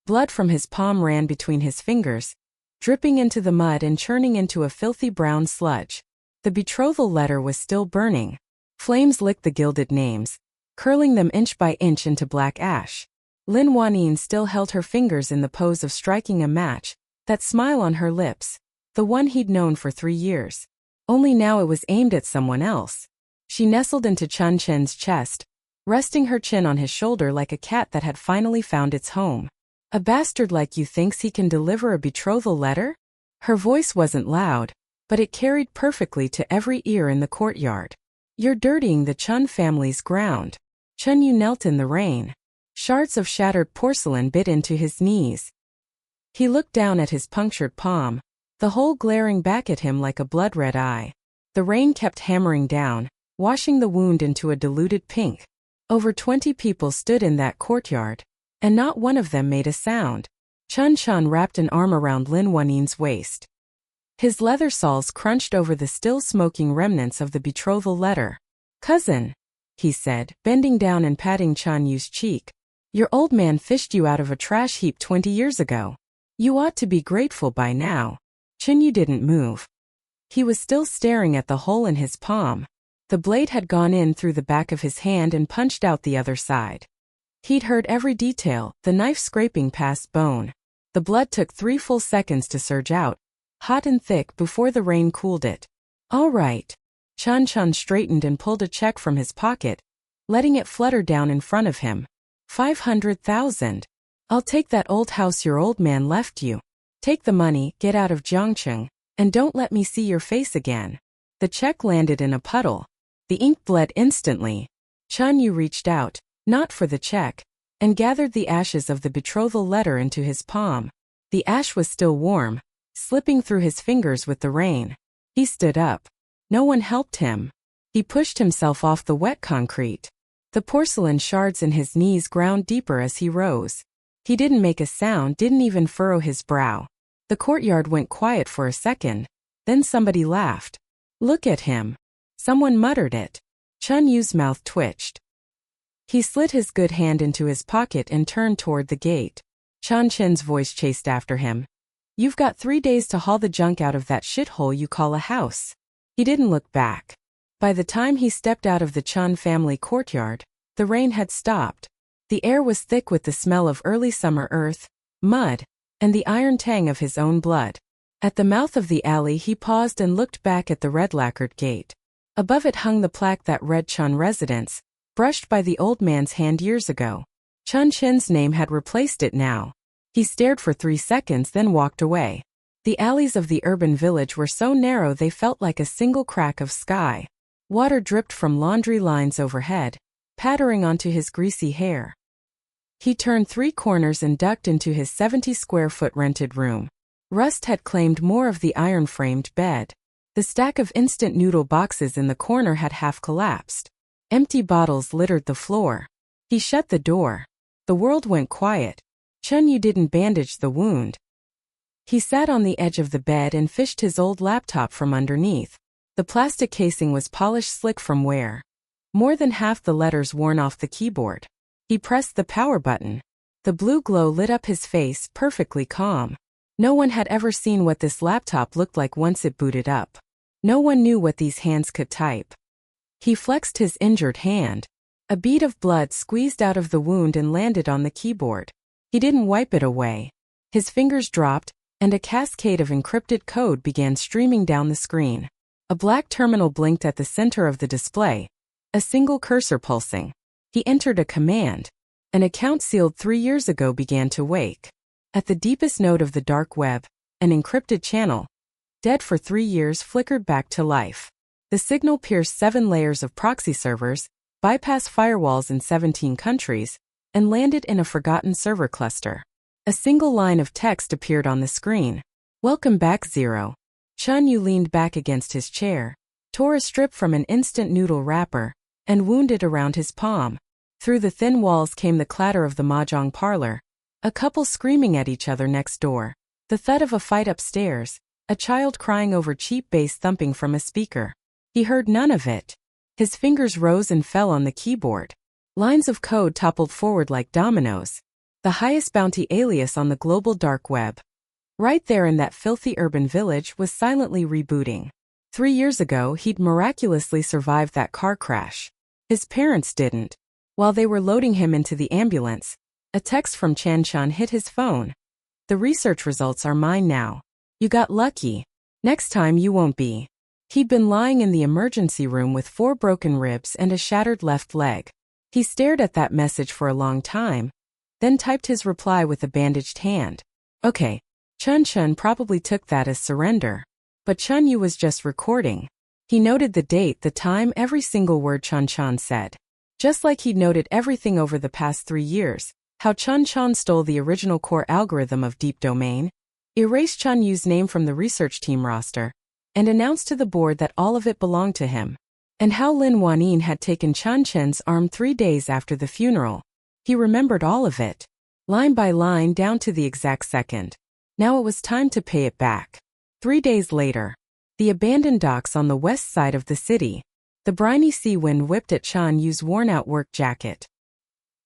Blood from his palm ran between his fingers, dripping into the mud and churning into a filthy brown sludge. The betrothal letter was still burning. Flames licked the gilded names, curling them inch by inch into black ash. Lin Wanyin still held her fingers in the pose of striking a match, that smile on her lips, the one he'd known for 3 years. Only now it was aimed at someone else. She nestled into Chun Chen's chest, resting her chin on his shoulder like a cat that had finally found its home. A bastard like you thinks he can deliver a betrothal letter? Her voice wasn't loud, but it carried perfectly to every ear in the courtyard. You're dirtying the Chun family's ground. Chun Yu knelt in the rain. Shards of shattered porcelain bit into his knees. He looked down at his punctured palm, the hole glaring back at him like a blood-red eye. The rain kept hammering down, washing the wound into a diluted pink. Over 20 people stood in that courtyard, and not one of them made a sound. Chun Chun wrapped an arm around Lin Wanyin's waist. His leather soles crunched over the still smoking remnants of the betrothal letter. "Cousin," he said, bending down and patting Chun Yu's cheek. "Your old man fished you out of a trash heap 20 years ago. You ought to be grateful by now." Chun Yu didn't move. He was still staring at the hole in his palm. The blade had gone in through the back of his hand and punched out the other side. He'd heard every detail, the knife scraping past bone. The blood took 3 full seconds to surge out, hot and thick before the rain cooled it. "All right." Chun Chun straightened and pulled a check from his pocket, letting it flutter down in front of him. 500,000. "I'll take that old house your old man left you. Take the money, get out of Jiangcheng, and don't let me see your face again." The check landed in a puddle. The ink bled instantly. Chun Yu reached out, not for the check, and gathered the ashes of the betrothal letter into his palm. The ash was still warm, slipping through his fingers with the rain. He stood up. No one helped him. He pushed himself off the wet concrete. The porcelain shards in his knees ground deeper as he rose. He didn't make a sound, didn't even furrow his brow. The courtyard went quiet for a second. Then somebody laughed. "Look at him." Someone muttered it. Chun Yu's mouth twitched. He slid his good hand into his pocket and turned toward the gate. Chun Chen's voice chased after him. "You've got 3 days to haul the junk out of that shithole you call a house." He didn't look back. By the time he stepped out of the Chun family courtyard, the rain had stopped. The air was thick with the smell of early summer earth, mud, and the iron tang of his own blood. At the mouth of the alley he paused and looked back at the red lacquered gate. Above it hung the plaque that read Chun Residence, brushed by the old man's hand years ago. Chun Chen's name had replaced it now. He stared for 3 seconds then walked away. The alleys of the urban village were so narrow they felt like a single crack of sky. Water dripped from laundry lines overhead, pattering onto his greasy hair. He turned 3 corners and ducked into his 70-square-foot rented room. Rust had claimed more of the iron-framed bed. The stack of instant noodle boxes in the corner had half collapsed. Empty bottles littered the floor. He shut the door. The world went quiet. Chun Yu didn't bandage the wound. He sat on the edge of the bed and fished his old laptop from underneath. The plastic casing was polished slick from wear. More than half the letters worn off the keyboard. He pressed the power button. The blue glow lit up his face, perfectly calm. No one had ever seen what this laptop looked like once it booted up. No one knew what these hands could type. He flexed his injured hand. A bead of blood squeezed out of the wound and landed on the keyboard. He didn't wipe it away. His fingers dropped, and a cascade of encrypted code began streaming down the screen. A black terminal blinked at the center of the display, a single cursor pulsing. He entered a command. An account sealed 3 years ago began to wake. At the deepest node of the dark web, an encrypted channel, dead for 3 years, flickered back to life. The signal pierced 7 layers of proxy servers, bypassed firewalls in 17 countries, and landed in a forgotten server cluster. A single line of text appeared on the screen. "Welcome back, Zero." Chun Yu leaned back against his chair, tore a strip from an instant noodle wrapper, and wound it around his palm. Through the thin walls came the clatter of the mahjong parlor, a couple screaming at each other next door, the thud of a fight upstairs, a child crying over cheap bass thumping from a speaker. He heard none of it. His fingers rose and fell on the keyboard. Lines of code toppled forward like dominoes. the highest bounty alias on the global dark web. Right there in that filthy urban village was silently rebooting. 3 years ago, he'd miraculously survived that car crash. His parents didn't. While they were loading him into the ambulance, a text from Chan hit his phone. The research results are mine now. You got lucky. Next time you won't be. He'd been lying in the emergency room with 4 broken ribs and a shattered left leg. He stared at that message for a long time, then typed his reply with a bandaged hand. Okay, Chun probably took that as surrender. But Chun Yu was just recording. He noted the date, the time, every single word Chun said. Just like he'd noted everything over the past 3 years, how Chun stole the original core algorithm of Deep Domain, erased Chun Yu's name from the research team roster, and announced to the board that all of it belonged to him. And how Lin Wanyin had taken Chen's arm 3 days after the funeral. He remembered all of it, line by line down to the exact second. Now it was time to pay it back. 3 days later, the abandoned docks on the west side of the city. The briny sea wind whipped at Chun Yu's worn-out work jacket.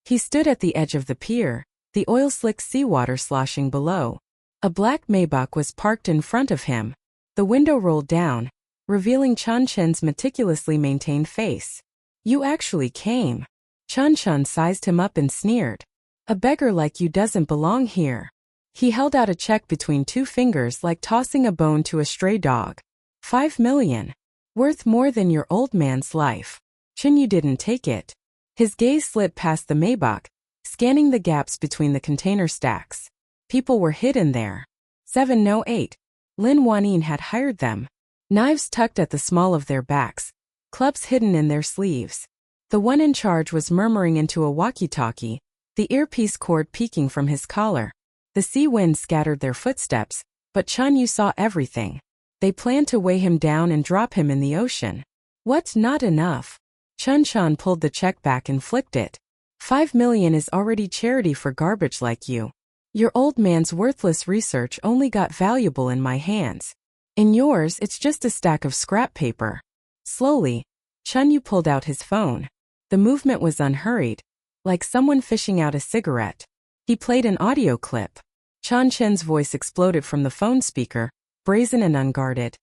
He stood at the edge of the pier, the oil-slick seawater sloshing below. A black Maybach was parked in front of him. The window rolled down, revealing Chen's meticulously maintained face. You actually came. Chun sized him up and sneered. A beggar like you doesn't belong here. He held out a check between 2 fingers like tossing a bone to a stray dog. 5 million. Worth more than your old man's life. Chun Yu didn't take it. His gaze slid past the Maybach, scanning the gaps between the container stacks. People were hidden there. 7 no 8. Lin Wanyin had hired them. Knives tucked at the small of their backs, clubs hidden in their sleeves. The one in charge was murmuring into a walkie-talkie, the earpiece cord peeking from his collar. The sea wind scattered their footsteps, but Chun Yu saw everything. They planned to weigh him down and drop him in the ocean. What, not enough? Chun pulled the check back and flicked it. 5 million is already charity for garbage like you. Your old man's worthless research only got valuable in my hands. In yours, it's just a stack of scrap paper. Slowly, Chun Yu pulled out his phone. The movement was unhurried, like someone fishing out a cigarette. He played an audio clip. Chen's voice exploded from the phone speaker, brazen and unguarded.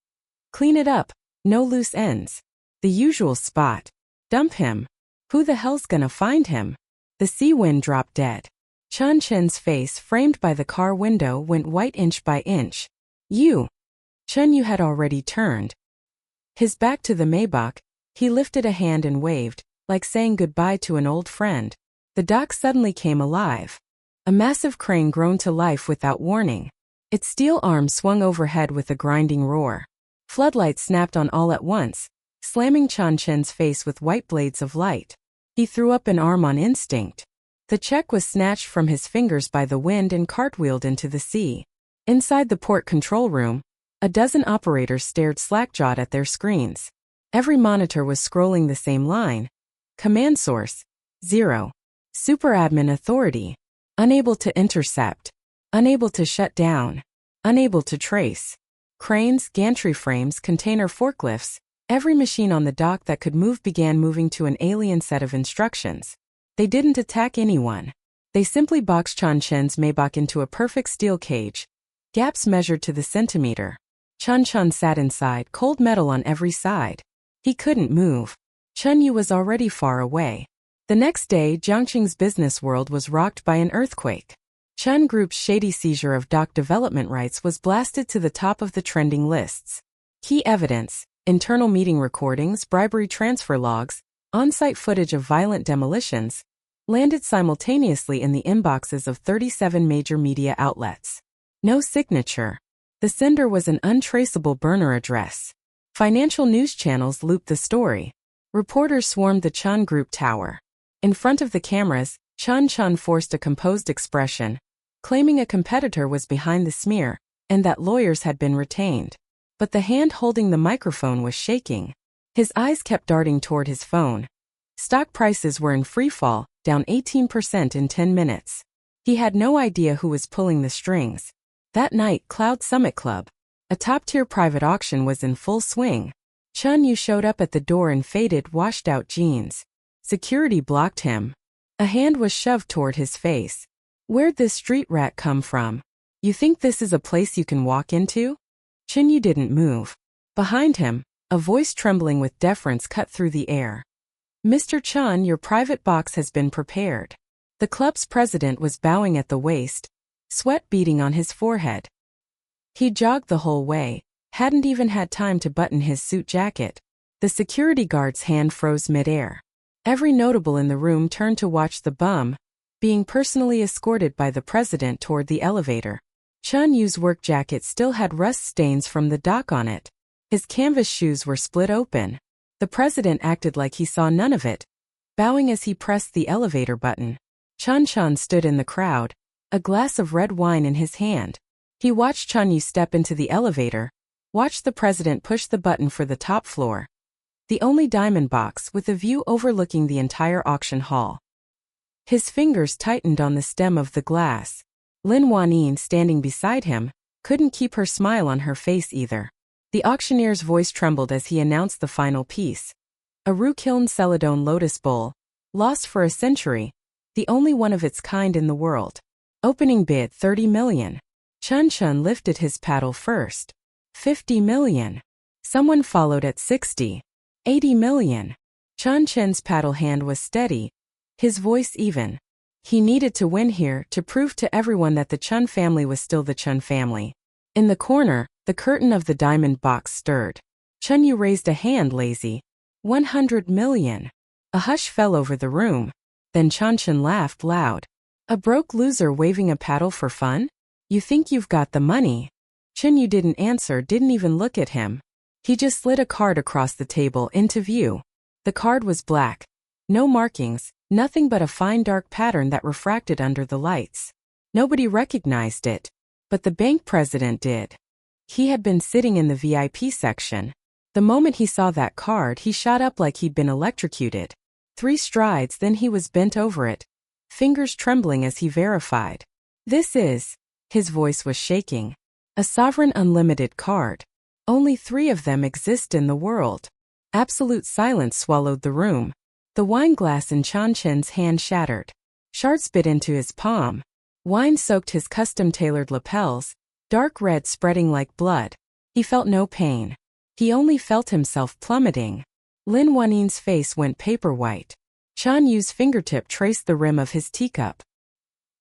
Clean it up. No loose ends. The usual spot. Dump him. Who the hell's gonna find him? The sea wind dropped dead. Chen's face, framed by the car window, went white inch by inch. You. Chun Yu had already turned. His back to the Maybach, he lifted a hand and waved, like saying goodbye to an old friend. The dock suddenly came alive. A massive crane groaned to life without warning. Its steel arms swung overhead with a grinding roar. Floodlights snapped on all at once, slamming Chen's face with white blades of light. He threw up an arm on instinct. The check was snatched from his fingers by the wind and cartwheeled into the sea. Inside the port control room, a dozen operators stared slack-jawed at their screens. Every monitor was scrolling the same line. Command source. 0. Superadmin authority. Unable to intercept. Unable to shut down. Unable to trace. Cranes, gantry frames, container forklifts, every machine on the dock that could move began moving to an alien set of instructions. They didn't attack anyone. They simply boxed Chen's Maybach into a perfect steel cage. Gaps measured to the centimeter. Chun sat inside, cold metal on every side. He couldn't move. Chun Yu was already far away. The next day, Jiangqing's business world was rocked by an earthquake. Chun Group's shady seizure of dock development rights was blasted to the top of the trending lists. Key evidence, internal meeting recordings, bribery transfer logs, on-site footage of violent demolitions, landed simultaneously in the inboxes of 37 major media outlets. No signature. The sender was an untraceable burner address. Financial news channels looped the story. Reporters swarmed the Chun Group tower. In front of the cameras, Chun forced a composed expression, claiming a competitor was behind the smear, and that lawyers had been retained. But the hand holding the microphone was shaking. His eyes kept darting toward his phone. Stock prices were in freefall, down 18% in 10 minutes. He had no idea who was pulling the strings. That night, Cloud Summit Club, a top-tier private auction, was in full swing. Chun Yu showed up at the door in faded, washed-out jeans. Security blocked him. A hand was shoved toward his face. Where'd this street rat come from? You think this is a place you can walk into? Chinyu didn't move. Behind him, a voice trembling with deference cut through the air. Mr. Chun, your private box has been prepared. The club's president was bowing at the waist, sweat beading on his forehead. He jogged the whole way, hadn't even had time to button his suit jacket. The security guard's hand froze midair. Every notable in the room turned to watch the bum, being personally escorted by the president toward the elevator. Chun Yu's work jacket still had rust stains from the dock on it. His canvas shoes were split open. The president acted like he saw none of it, bowing as he pressed the elevator button. Chun stood in the crowd, a glass of red wine in his hand. He watched Chun Yu step into the elevator, watched the president push the button for the top floor, the only diamond box with a view overlooking the entire auction hall. His fingers tightened on the stem of the glass. Lin Wanyin, standing beside him, couldn't keep her smile on her face either. The auctioneer's voice trembled as he announced the final piece. A Rukiln Celadone lotus bowl, lost for a century, the only one of its kind in the world. Opening bid 30 million. Chun lifted his paddle first. 50 million. Someone followed at 60. 80 million. Chun's paddle hand was steady, his voice even. He needed to win here to prove to everyone that the Chun family was still the Chun family. In the corner, the curtain of the diamond box stirred. Chun Yu raised a hand, lazy. 100 million. A hush fell over the room. Then Chun laughed loud. A broke loser waving a paddle for fun? You think you've got the money? Chun Yu didn't answer, didn't even look at him. He just slid a card across the table into view. The card was black. No markings, nothing but a fine dark pattern that refracted under the lights. Nobody recognized it, but the bank president did. He had been sitting in the VIP section. The moment he saw that card, he shot up like he'd been electrocuted. 3 strides, then he was bent over it, fingers trembling as he verified. This is, his voice was shaking, a sovereign unlimited card. Only 3 of them exist in the world. Absolute silence swallowed the room. The wine glass in Chun's hand shattered. Shards bit into his palm. Wine soaked his custom-tailored lapels, dark red spreading like blood. He felt no pain. He only felt himself plummeting. Lin Wanyin's face went paper white. Chun Yu's fingertip traced the rim of his teacup.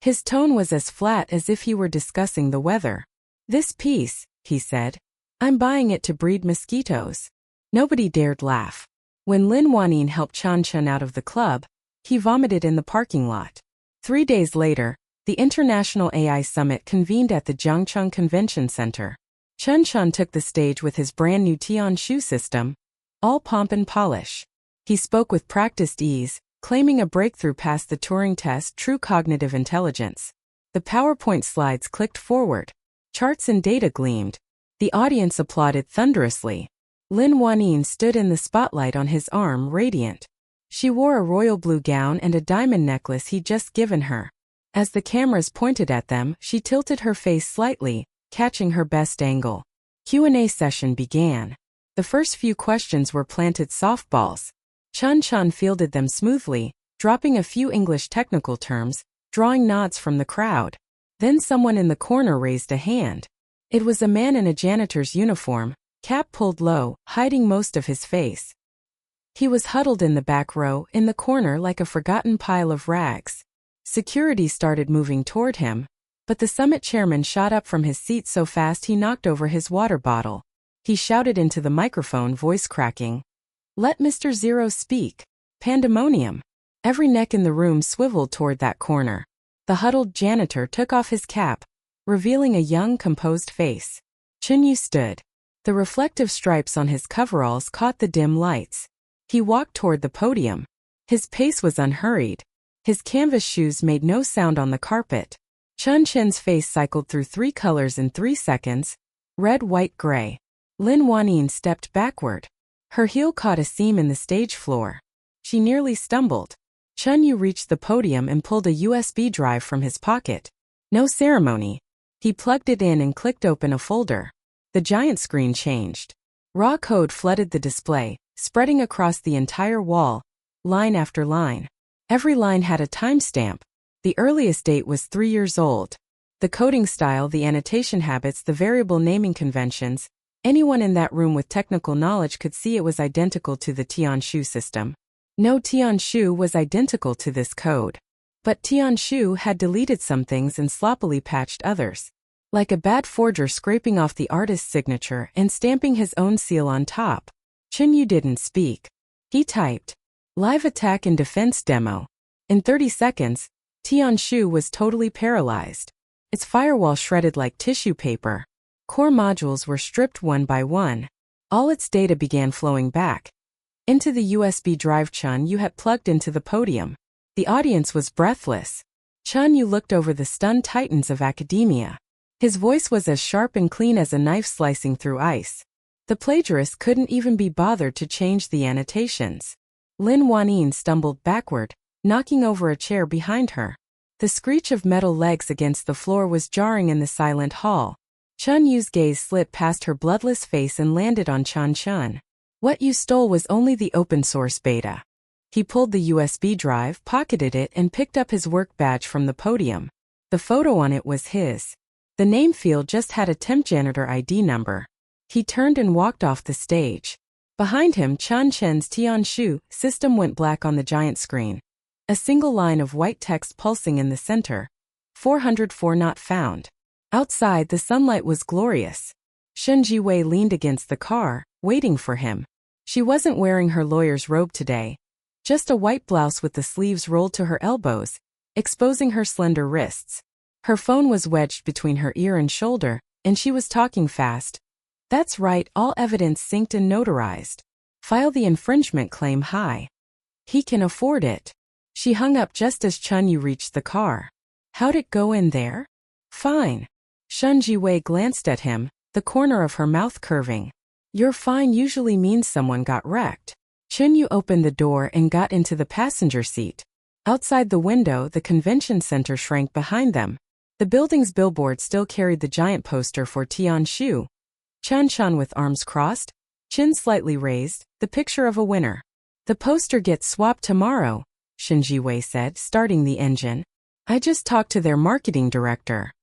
His tone was as flat as if he were discussing the weather. This piece, he said. I'm buying it to breed mosquitoes. Nobody dared laugh. When Lin Wanyin helped Chun out of the club, he vomited in the parking lot. 3 days later, the International AI Summit convened at the Jiangcheng Convention Center. Chun took the stage with his brand new Tian shoe system, all pomp and polish. He spoke with practiced ease, claiming a breakthrough past the Turing test, true cognitive intelligence. The PowerPoint slides clicked forward. Charts and data gleamed. The audience applauded thunderously. Lin Wanyin stood in the spotlight on his arm, radiant. She wore a royal blue gown and a diamond necklace he'd just given her. As the cameras pointed at them, she tilted her face slightly, catching her best angle. Q&A session began. The first few questions were planted softballs. Chun fielded them smoothly, dropping a few English technical terms, drawing nods from the crowd. Then someone in the corner raised a hand. It was a man in a janitor's uniform, cap pulled low, hiding most of his face. He was huddled in the back row, in the corner like a forgotten pile of rags. Security started moving toward him, but the summit chairman shot up from his seat so fast he knocked over his water bottle. He shouted into the microphone, voice cracking. Let Mr. Zero speak. Pandemonium. Every neck in the room swiveled toward that corner. The huddled janitor took off his cap, revealing a young, composed face. Chun Yu stood. The reflective stripes on his coveralls caught the dim lights. He walked toward the podium. His pace was unhurried. His canvas shoes made no sound on the carpet. Chun's face cycled through 3 colors in 3 seconds. Red, white, gray. Lin Wanyin stepped backward. Her heel caught a seam in the stage floor. She nearly stumbled. Chun Yu reached the podium and pulled a USB drive from his pocket. No ceremony. He plugged it in and clicked open a folder. The giant screen changed. Raw code flooded the display, spreading across the entire wall, line after line. Every line had a timestamp. The earliest date was 3 years old. The coding style, the annotation habits, the variable naming conventions, anyone in that room with technical knowledge could see it was identical to the Tianshu system. No, Tianshu was identical to this code. But Tianshu had deleted some things and sloppily patched others. Like a bad forger scraping off the artist's signature and stamping his own seal on top. Chunyu didn't speak. He typed, "Live attack and defense demo." In 30 seconds, Tianshu was totally paralyzed. Its firewall shredded like tissue paper. Core modules were stripped one by one. All its data began flowing back into the USB drive Chunyu had plugged into the podium. The audience was breathless. Chunyu looked over the stunned titans of academia. His voice was as sharp and clean as a knife slicing through ice. The plagiarist couldn't even be bothered to change the annotations. Lin Wanyin stumbled backward, knocking over a chair behind her. The screech of metal legs against the floor was jarring in the silent hall. Chunyu's gaze slipped past her bloodless face and landed on Chan Chun. What you stole was only the open-source beta. He pulled the USB drive, pocketed it, and picked up his work badge from the podium. The photo on it was his. The name field just had a temp janitor ID number. He turned and walked off the stage. Behind him, Chan Chen's Tianshu system went black on the giant screen. A single line of white text pulsing in the center. 404 not found. Outside, the sunlight was glorious. Shen Jiwei leaned against the car, waiting for him. She wasn't wearing her lawyer's robe today. Just a white blouse with the sleeves rolled to her elbows, exposing her slender wrists. Her phone was wedged between her ear and shoulder, and she was talking fast. That's right, all evidence synced and notarized. File the infringement claim high. He can afford it. She hung up just as Chunyu reached the car. How'd it go in there? Fine. Shen Jiwei glanced at him, the corner of her mouth curving. You're fine usually means someone got wrecked. Chunyu opened the door and got into the passenger seat. Outside the window, the convention center shrank behind them. The building's billboard still carried the giant poster for Tianshu. Chan Chan with arms crossed, chin slightly raised, the picture of a winner. The poster gets swapped tomorrow, Shen Jiwei said, starting the engine. I just talked to their marketing director.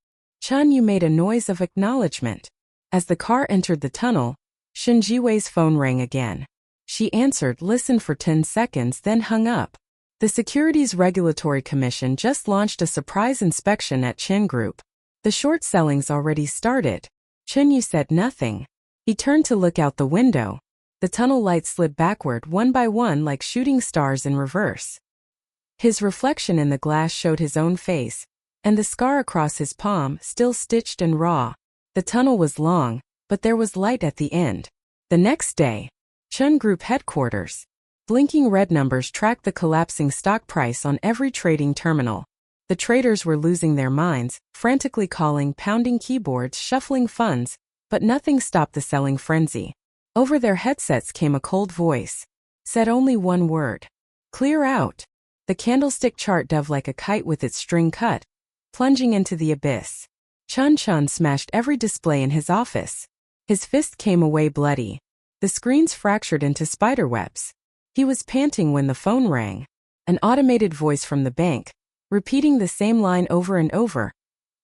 Chunyu made a noise of acknowledgement. As the car entered the tunnel, Shen Jiwei's phone rang again. She answered, listened for 10 seconds, then hung up. The Securities Regulatory Commission just launched a surprise inspection at Chen Group. The short selling's already started. Chunyu said nothing. He turned to look out the window. The tunnel lights slid backward one by one like shooting stars in reverse. His reflection in the glass showed his own face, and the scar across his palm, still stitched and raw. The tunnel was long, but there was light at the end. The next day, Chen Group headquarters. Blinking red numbers tracked the collapsing stock price on every trading terminal. The traders were losing their minds, frantically calling, pounding keyboards, shuffling funds, but nothing stopped the selling frenzy. Over their headsets came a cold voice. Said only one word. Clear out. The candlestick chart dove like a kite with its string cut, plunging into the abyss. Chan Chan smashed every display in his office. His fist came away bloody. The screens fractured into spiderwebs. He was panting when the phone rang. An automated voice from the bank, repeating the same line over and over.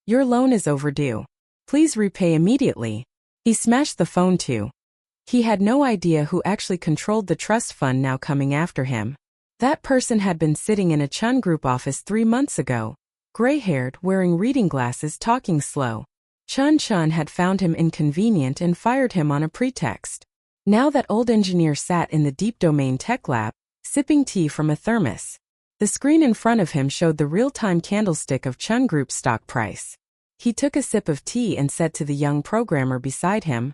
Your loan is overdue. Please repay immediately. He smashed the phone too. He had no idea who actually controlled the trust fund now coming after him. That person had been sitting in a Chun Group office 3 months ago. Gray-haired, wearing reading glasses, talking slow. Chan Chan had found him inconvenient and fired him on a pretext. Now that old engineer sat in the deep domain tech lab, sipping tea from a thermos. The screen in front of him showed the real-time candlestick of Chun Group's stock price. He took a sip of tea and said to the young programmer beside him,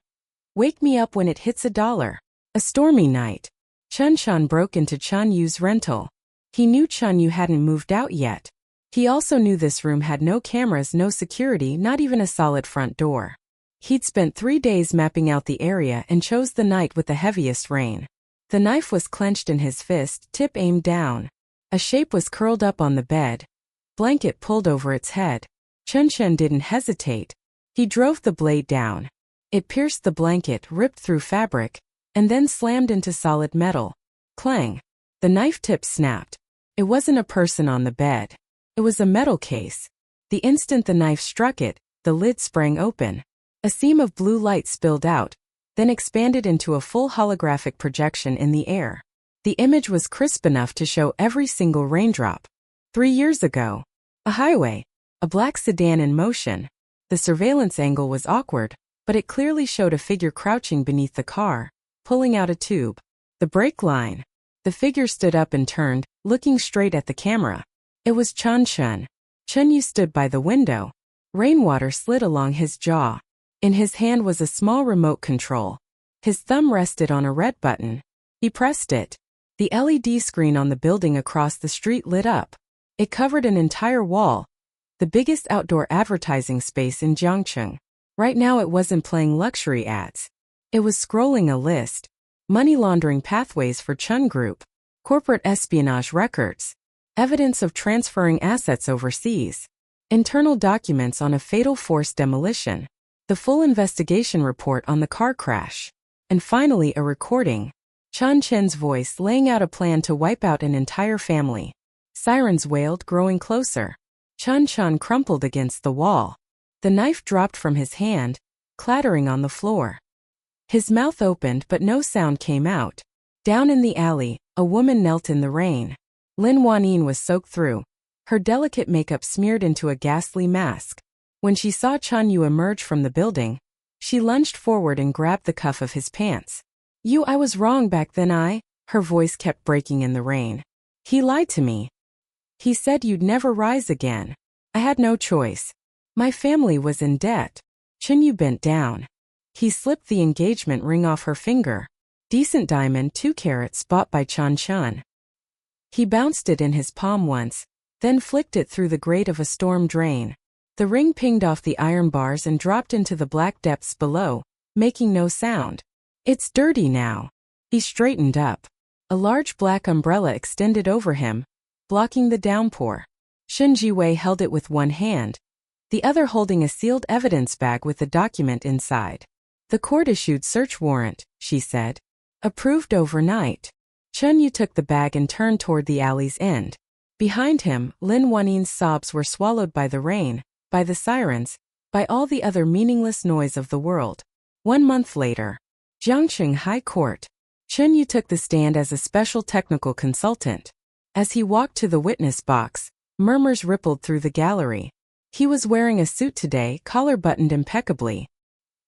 "Wake me up when it hits $1. A stormy night." Chun Chan broke into Chun Yu's rental. He knew Chun Yu hadn't moved out yet. He also knew this room had no cameras, no security, not even a solid front door. He'd spent 3 days mapping out the area and chose the night with the heaviest rain. The knife was clenched in his fist, tip aimed down. A shape was curled up on the bed. Blanket pulled over its head. Chun Chen didn't hesitate. He drove the blade down. It pierced the blanket, ripped through fabric, and then slammed into solid metal. Clang. The knife tip snapped. It wasn't a person on the bed. It was a metal case. The instant the knife struck it, the lid sprang open. A seam of blue light spilled out, then expanded into a full holographic projection in the air. The image was crisp enough to show every single raindrop. 3 years ago. A highway. A black sedan in motion. The surveillance angle was awkward, but it clearly showed a figure crouching beneath the car, pulling out a tube. The brake line. The figure stood up and turned, looking straight at the camera. It was Chun. Chun-yu stood by the window. Rainwater slid along his jaw. In his hand was a small remote control. His thumb rested on a red button. He pressed it. The LED screen on the building across the street lit up. It covered an entire wall, the biggest outdoor advertising space in Jiangcheng. Right now it wasn't playing luxury ads. It was scrolling a list. Money laundering pathways for Chun Group. Corporate espionage records. Evidence of transferring assets overseas. Internal documents on a fatal forced demolition. The full investigation report on the car crash. And finally a recording. Chun Chen's voice laying out a plan to wipe out an entire family. Sirens wailed, growing closer. Chun crumpled against the wall. The knife dropped from his hand, clattering on the floor. His mouth opened but no sound came out. Down in the alley, a woman knelt in the rain. Lin Wanyin was soaked through, her delicate makeup smeared into a ghastly mask. When she saw Chun-yu emerge from the building, she lunged forward and grabbed the cuff of his pants. I was wrong back then. Her voice kept breaking in the rain. He lied to me. He said you'd never rise again. I had no choice. My family was in debt. Chun-yu bent down. He slipped the engagement ring off her finger. Decent diamond, 2 carats, bought by Chun. He bounced it in his palm once, then flicked it through the grate of a storm drain. The ring pinged off the iron bars and dropped into the black depths below, making no sound. It's dirty now. He straightened up. A large black umbrella extended over him, blocking the downpour. Shen Jiwei held it with one hand, the other holding a sealed evidence bag with the document inside. The court-issued search warrant, she said. Approved overnight. Chun-yu took the bag and turned toward the alley's end. Behind him, Lin Wanyin's sobs were swallowed by the rain, by the sirens, by all the other meaningless noise of the world. 1 month later. Jiangcheng High Court. Chun-yu took the stand as a special technical consultant. As he walked to the witness box, murmurs rippled through the gallery. He was wearing a suit today, collar buttoned impeccably.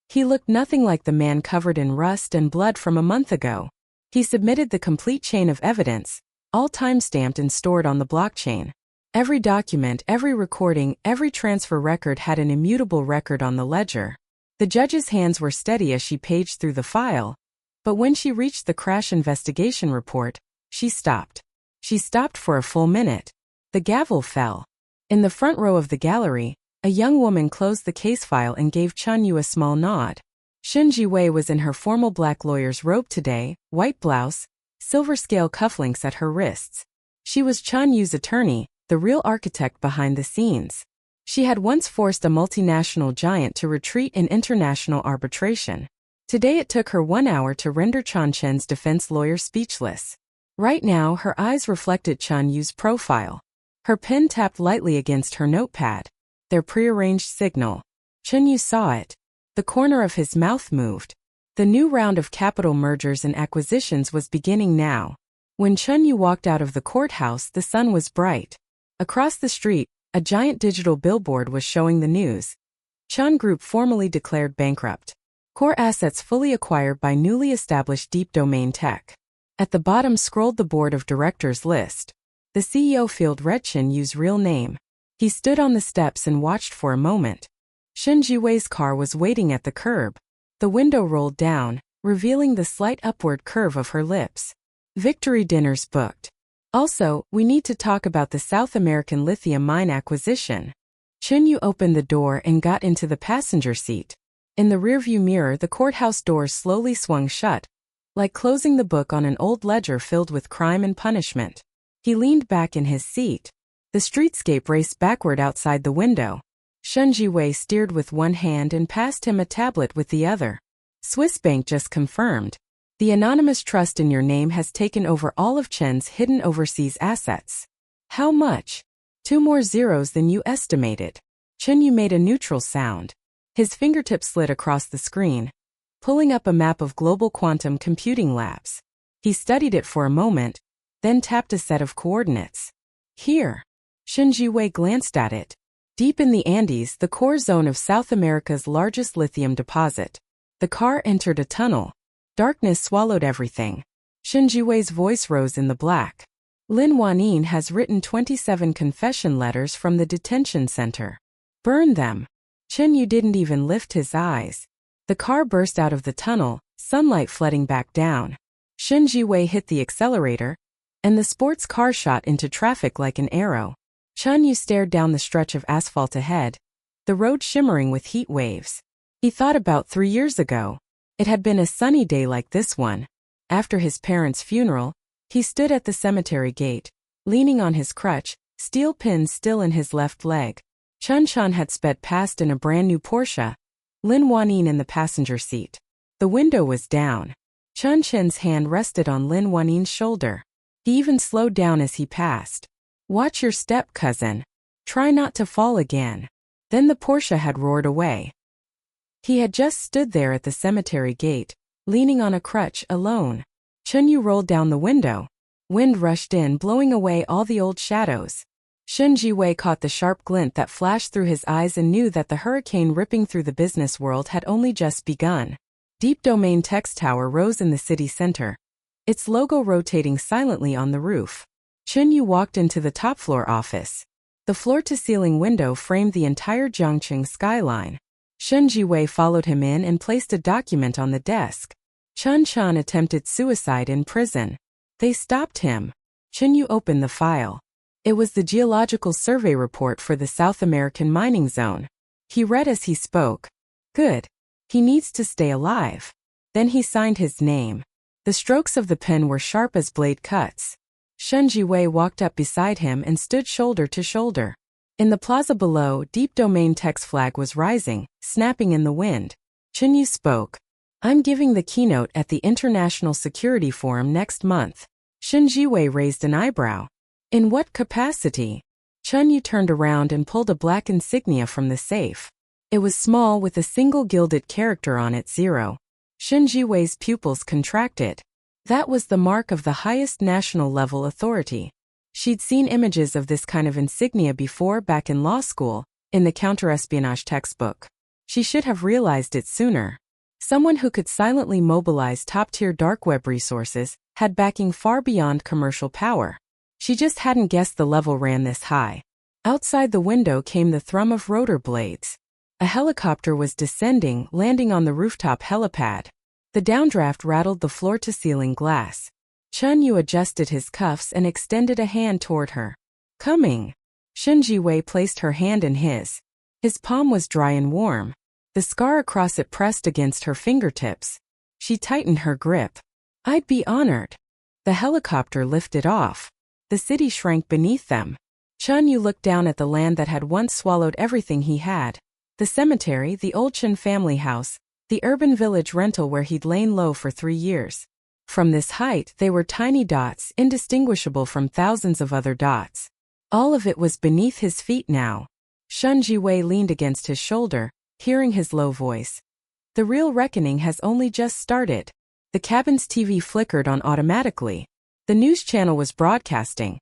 He looked nothing like the man covered in rust and blood from a month ago. He submitted the complete chain of evidence, all time-stamped and stored on the blockchain. Every document, every recording, every transfer record had an immutable record on the ledger. The judge's hands were steady as she paged through the file, but when she reached the crash investigation report, she stopped. She stopped for a full minute. The gavel fell. In the front row of the gallery, a young woman closed the case file and gave Chun-yu a small nod. Shen Jiwei was in her formal black lawyer's robe today, white blouse, silver scale cufflinks at her wrists. She was Chun-yu's attorney, the real architect behind the scenes. She had once forced a multinational giant to retreat in international arbitration. Today it took her 1 hour to render Chun Chen's defense lawyer speechless. Right now her eyes reflected Chun-yu's profile. Her pen tapped lightly against her notepad. Their prearranged signal. Chun-yu saw it. The corner of his mouth moved. The new round of capital mergers and acquisitions was beginning now. When Chun-yu walked out of the courthouse, the sun was bright. Across the street, a giant digital billboard was showing the news. Chun Group formally declared bankrupt. Core assets fully acquired by newly established deep domain tech. At the bottom scrolled the board of directors list. The CEO Field Chun-yu's real name. He stood on the steps and watched for a moment. Shen Jiwei's car was waiting at the curb. The window rolled down, revealing the slight upward curve of her lips. Victory dinners booked. Also, we need to talk about the South American lithium mine acquisition. Chun-yu opened the door and got into the passenger seat. In the rearview mirror, the courthouse doors slowly swung shut, like closing the book on an old ledger filled with crime and punishment. He leaned back in his seat. The streetscape raced backward outside the window. Shen Jiwei steered with one hand and passed him a tablet with the other. Swiss Bank just confirmed. The anonymous trust in your name has taken over all of Chen's hidden overseas assets. How much? 2 more zeros than you estimated. Chen Yu made a neutral sound. His fingertips slid across the screen, pulling up a map of global quantum computing labs. He studied it for a moment, then tapped a set of coordinates. Here. Shen Jiwei glanced at it. Deep in the Andes, the core zone of South America's largest lithium deposit. The car entered a tunnel. Darkness swallowed everything. Shen Jiwei's voice rose in the black. Lin Huanin has written 27 confession letters from the detention center. Burn them. Chen Yu didn't even lift his eyes. The car burst out of the tunnel, sunlight flooding back down. Shen Jiwei hit the accelerator, and the sports car shot into traffic like an arrow. Chen Yu stared down the stretch of asphalt ahead, the road shimmering with heat waves. He thought about 3 years ago. It had been a sunny day like this one. After his parents' funeral, he stood at the cemetery gate, leaning on his crutch, steel pins still in his left leg. Chun Chan had sped past in a brand new Porsche, Lin Huanin in the passenger seat. The window was down. Chun Chen's hand rested on Lin Huanin's shoulder. He even slowed down as he passed. Watch your step, cousin. Try not to fall again. Then the Porsche had roared away. He had just stood there at the cemetery gate, leaning on a crutch, alone. Chen Yu rolled down the window. Wind rushed in, blowing away all the old shadows. Shen Jiwei caught the sharp glint that flashed through his eyes and knew that the hurricane ripping through the business world had only just begun. Deep Domain Tech's tower rose in the city center, its logo rotating silently on the roof. Chen Yu walked into the top-floor office. The floor-to-ceiling window framed the entire Jiangqing skyline. Shen Jiwei followed him in and placed a document on the desk. Chun Chan attempted suicide in prison. They stopped him. Chen Yu opened the file. It was the geological survey report for the South American mining zone. He read as he spoke. Good. He needs to stay alive. Then he signed his name. The strokes of the pen were sharp as blade cuts. Shen Jiwei walked up beside him and stood shoulder to shoulder. In the plaza below, Deep Domain Tech's flag was rising, snapping in the wind. Chen Yu spoke. I'm giving the keynote at the International Security Forum next month. Shen Jiwei raised an eyebrow. In what capacity? Chen Yu turned around and pulled a black insignia from the safe. It was small with a single gilded character on it, 0. Shen Jiwei's pupils contracted. That was the mark of the highest national level authority. She'd seen images of this kind of insignia before back in law school, in the counterespionage textbook. She should have realized it sooner. Someone who could silently mobilize top-tier dark web resources had backing far beyond commercial power. She just hadn't guessed the level ran this high. Outside the window came the thrum of rotor blades. A helicopter was descending, landing on the rooftop helipad. The downdraft rattled the floor-to-ceiling glass. Chen Yu adjusted his cuffs and extended a hand toward her. Coming. Shen Jiwei placed her hand in his. His palm was dry and warm. The scar across it pressed against her fingertips. She tightened her grip. I'd be honored. The helicopter lifted off. The city shrank beneath them. Chen Yu looked down at the land that had once swallowed everything he had. The cemetery, the old Chen family house, the urban village rental where he'd lain low for 3 years. From this height, they were tiny dots, indistinguishable from thousands of other dots. All of it was beneath his feet now. Shen Jiwei leaned against his shoulder, hearing his low voice. The real reckoning has only just started. The cabin's TV flickered on automatically. The news channel was broadcasting.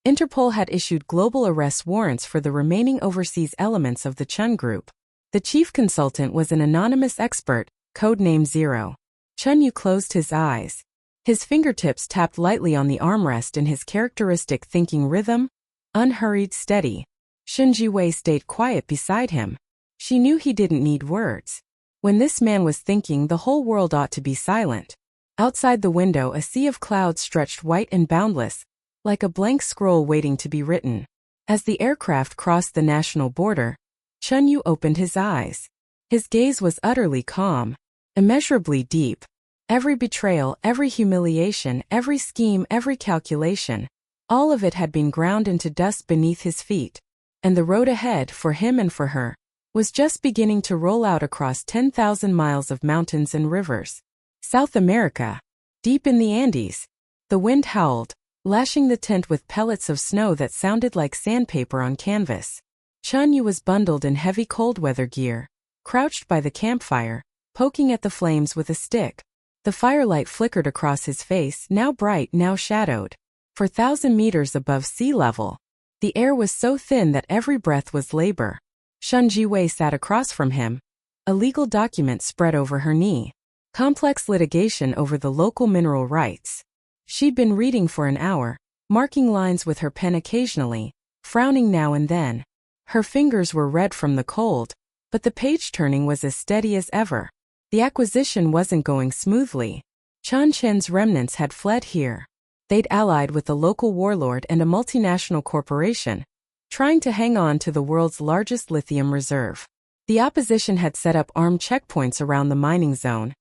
Interpol had issued global arrest warrants for the remaining overseas elements of the Chun Group. The chief consultant was an anonymous expert, codename 0. Chen Yu closed his eyes. His fingertips tapped lightly on the armrest in his characteristic thinking rhythm, unhurried, steady. Shen Jiwei stayed quiet beside him. She knew he didn't need words. When this man was thinking, the whole world ought to be silent. Outside the window, a sea of clouds stretched white and boundless, like a blank scroll waiting to be written. As the aircraft crossed the national border, Chen Yu opened his eyes. His gaze was utterly calm, immeasurably deep. Every betrayal, every humiliation, every scheme, every calculation, all of it had been ground into dust beneath his feet. And the road ahead, for him and for her, was just beginning to roll out across 10,000 miles of mountains and rivers. South America. Deep in the Andes. The wind howled, lashing the tent with pellets of snow that sounded like sandpaper on canvas. Chun Yu was bundled in heavy cold weather gear, crouched by the campfire, poking at the flames with a stick. The firelight flickered across his face, now bright, now shadowed. For 1,000 meters above sea level, the air was so thin that every breath was labor. Shun Jiwei sat across from him, a legal document spread over her knee. Complex litigation over the local mineral rights. She'd been reading for an hour, marking lines with her pen occasionally, frowning now and then. Her fingers were red from the cold, but the page-turning was as steady as ever. The acquisition wasn't going smoothly. Chan Chen's remnants had fled here. They'd allied with a local warlord and a multinational corporation, trying to hang on to the world's largest lithium reserve. The opposition had set up armed checkpoints around the mining zone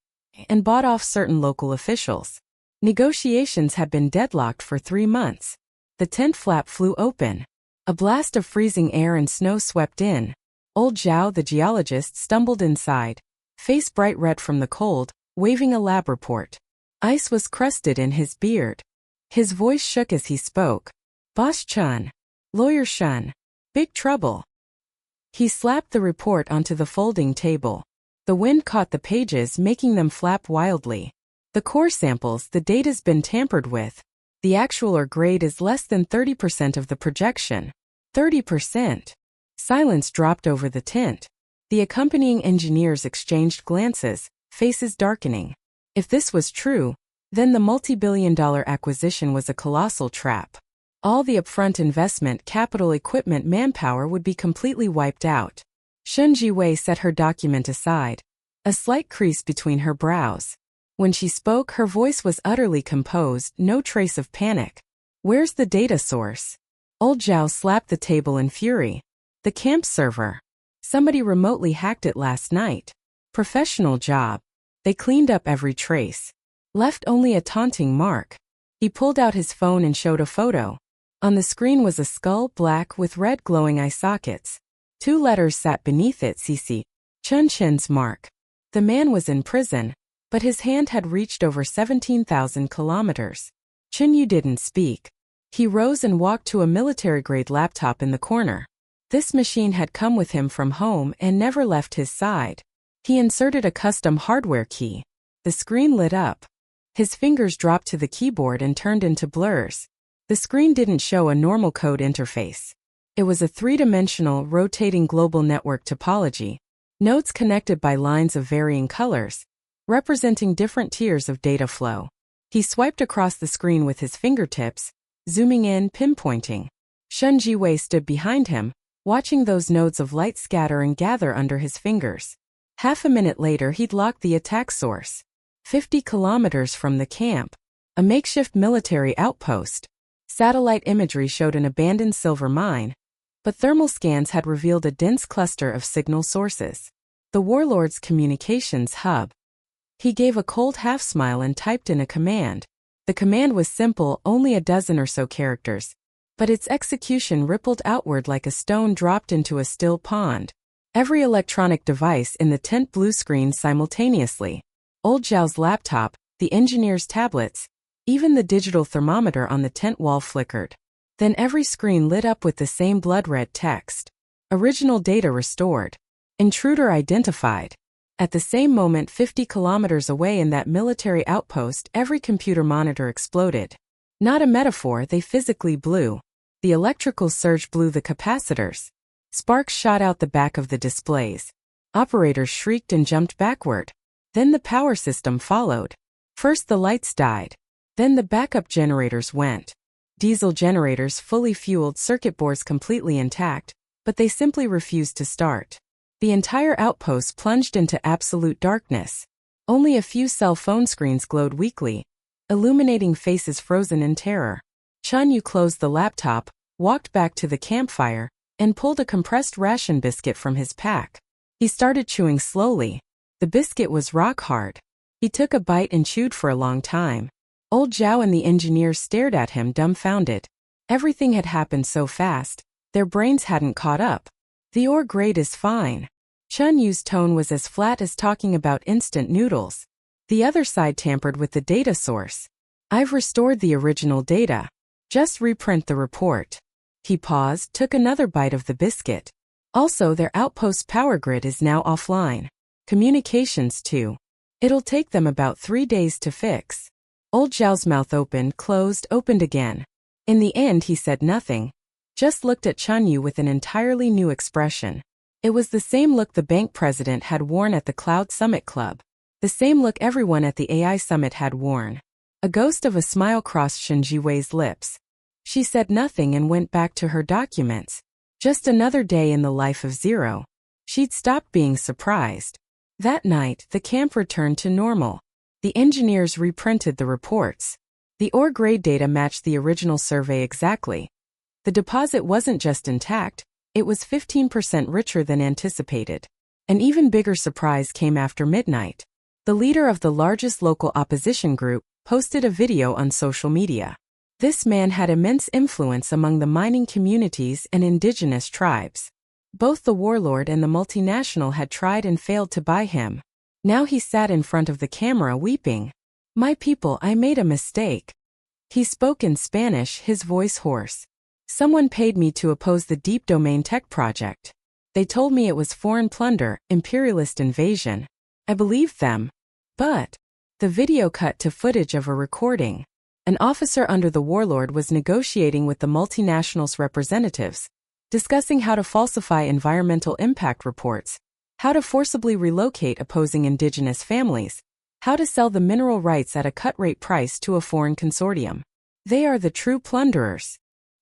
and bought off certain local officials. Negotiations had been deadlocked for 3 months. The tent flap flew open. A blast of freezing air and snow swept in. Old Zhao, the geologist, stumbled inside, face bright red from the cold, waving a lab report. Ice was crusted in his beard. His voice shook as he spoke. Boss Chun. Lawyer Shun. Big trouble. He slapped the report onto the folding table. The wind caught the pages, making them flap wildly. The core samples, the data's been tampered with. The actual or grade is less than 30% of the projection. 30%. Silence dropped over the tent. The accompanying engineers exchanged glances, faces darkening. If this was true, then the multi-billion-dollar acquisition was a colossal trap. All the upfront investment, capital, equipment, manpower would be completely wiped out. Shun Jiwei set her document aside, a slight crease between her brows. When she spoke, her voice was utterly composed, no trace of panic. Where's the data source? Old Zhao slapped the table in fury. The camp server. Somebody remotely hacked it last night. Professional job. They cleaned up every trace. Left only a taunting mark. He pulled out his phone and showed a photo. On the screen was a skull, black with red glowing eye sockets. 2 letters sat beneath it, CC. Chun Chen's mark. The man was in prison, but his hand had reached over 17,000 kilometers. Chun Yu didn't speak. He rose and walked to a military-grade laptop in the corner. This machine had come with him from home and never left his side. He inserted a custom hardware key. The screen lit up. His fingers dropped to the keyboard and turned into blurs. The screen didn't show a normal code interface. It was a 3-dimensional, rotating global network topology. Nodes connected by lines of varying colors, representing different tiers of data flow. He swiped across the screen with his fingertips, zooming in, pinpointing. Shun Jiwei stood behind him, watching those nodes of light scatter and gather under his fingers. Half a minute later, he'd locked the attack source. 50 kilometers from the camp. A makeshift military outpost. Satellite imagery showed an abandoned silver mine, but thermal scans had revealed a dense cluster of signal sources. The warlord's communications hub. He gave a cold half-smile and typed in a command. The command was simple, only a dozen or so characters, but its execution rippled outward like a stone dropped into a still pond. Every electronic device in the tent blue screen simultaneously. Old Zhao's laptop, the engineer's tablets, even the digital thermometer on the tent wall flickered. Then every screen lit up with the same blood-red text. Original data restored. Intruder identified. At the same moment, 50 kilometers away in that military outpost, every computer monitor exploded. Not a metaphor, they physically blew. The electrical surge blew the capacitors. Sparks shot out the back of the displays. Operators shrieked and jumped backward. Then the power system followed. First the lights died. Then the backup generators went. Diesel generators fully fueled, circuit boards completely intact, but they simply refused to start. The entire outpost plunged into absolute darkness. Only a few cell phone screens glowed weakly, illuminating faces frozen in terror. Chun Yu closed the laptop, walked back to the campfire, and pulled a compressed ration biscuit from his pack. He started chewing slowly. The biscuit was rock hard. He took a bite and chewed for a long time. Old Zhao and the engineer stared at him dumbfounded. Everything had happened so fast, their brains hadn't caught up. The ore grade is fine. Chun Yu's tone was as flat as talking about instant noodles. The other side tampered with the data source. I've restored the original data. Just reprint the report. He paused, took another bite of the biscuit. Also, their outpost power grid is now offline. Communications too. It'll take them about 3 days to fix. Old Zhao's mouth opened, closed, opened again. In the end he said nothing. Just looked at Chun Yu with an entirely new expression. It was the same look the bank president had worn at the Cloud Summit Club. The same look everyone at the AI Summit had worn. A ghost of a smile crossed Shen Jiwei's lips. She said nothing and went back to her documents. Just another day in the life of Zero. She'd stopped being surprised. That night, the camp returned to normal. The engineers reprinted the reports. The ore grade data matched the original survey exactly. The deposit wasn't just intact, it was 15% richer than anticipated. An even bigger surprise came after midnight. The leader of the largest local opposition group posted a video on social media. This man had immense influence among the mining communities and indigenous tribes. Both the warlord and the multinational had tried and failed to buy him. Now he sat in front of the camera weeping. "My people, I made a mistake." He spoke in Spanish, his voice hoarse. "Someone paid me to oppose the Deep Domain Tech project. They told me it was foreign plunder, imperialist invasion. I believed them. But..." The video cut to footage of a recording. An officer under the warlord was negotiating with the multinational's representatives, discussing how to falsify environmental impact reports, how to forcibly relocate opposing indigenous families, how to sell the mineral rights at a cut-rate price to a foreign consortium. They are the true plunderers.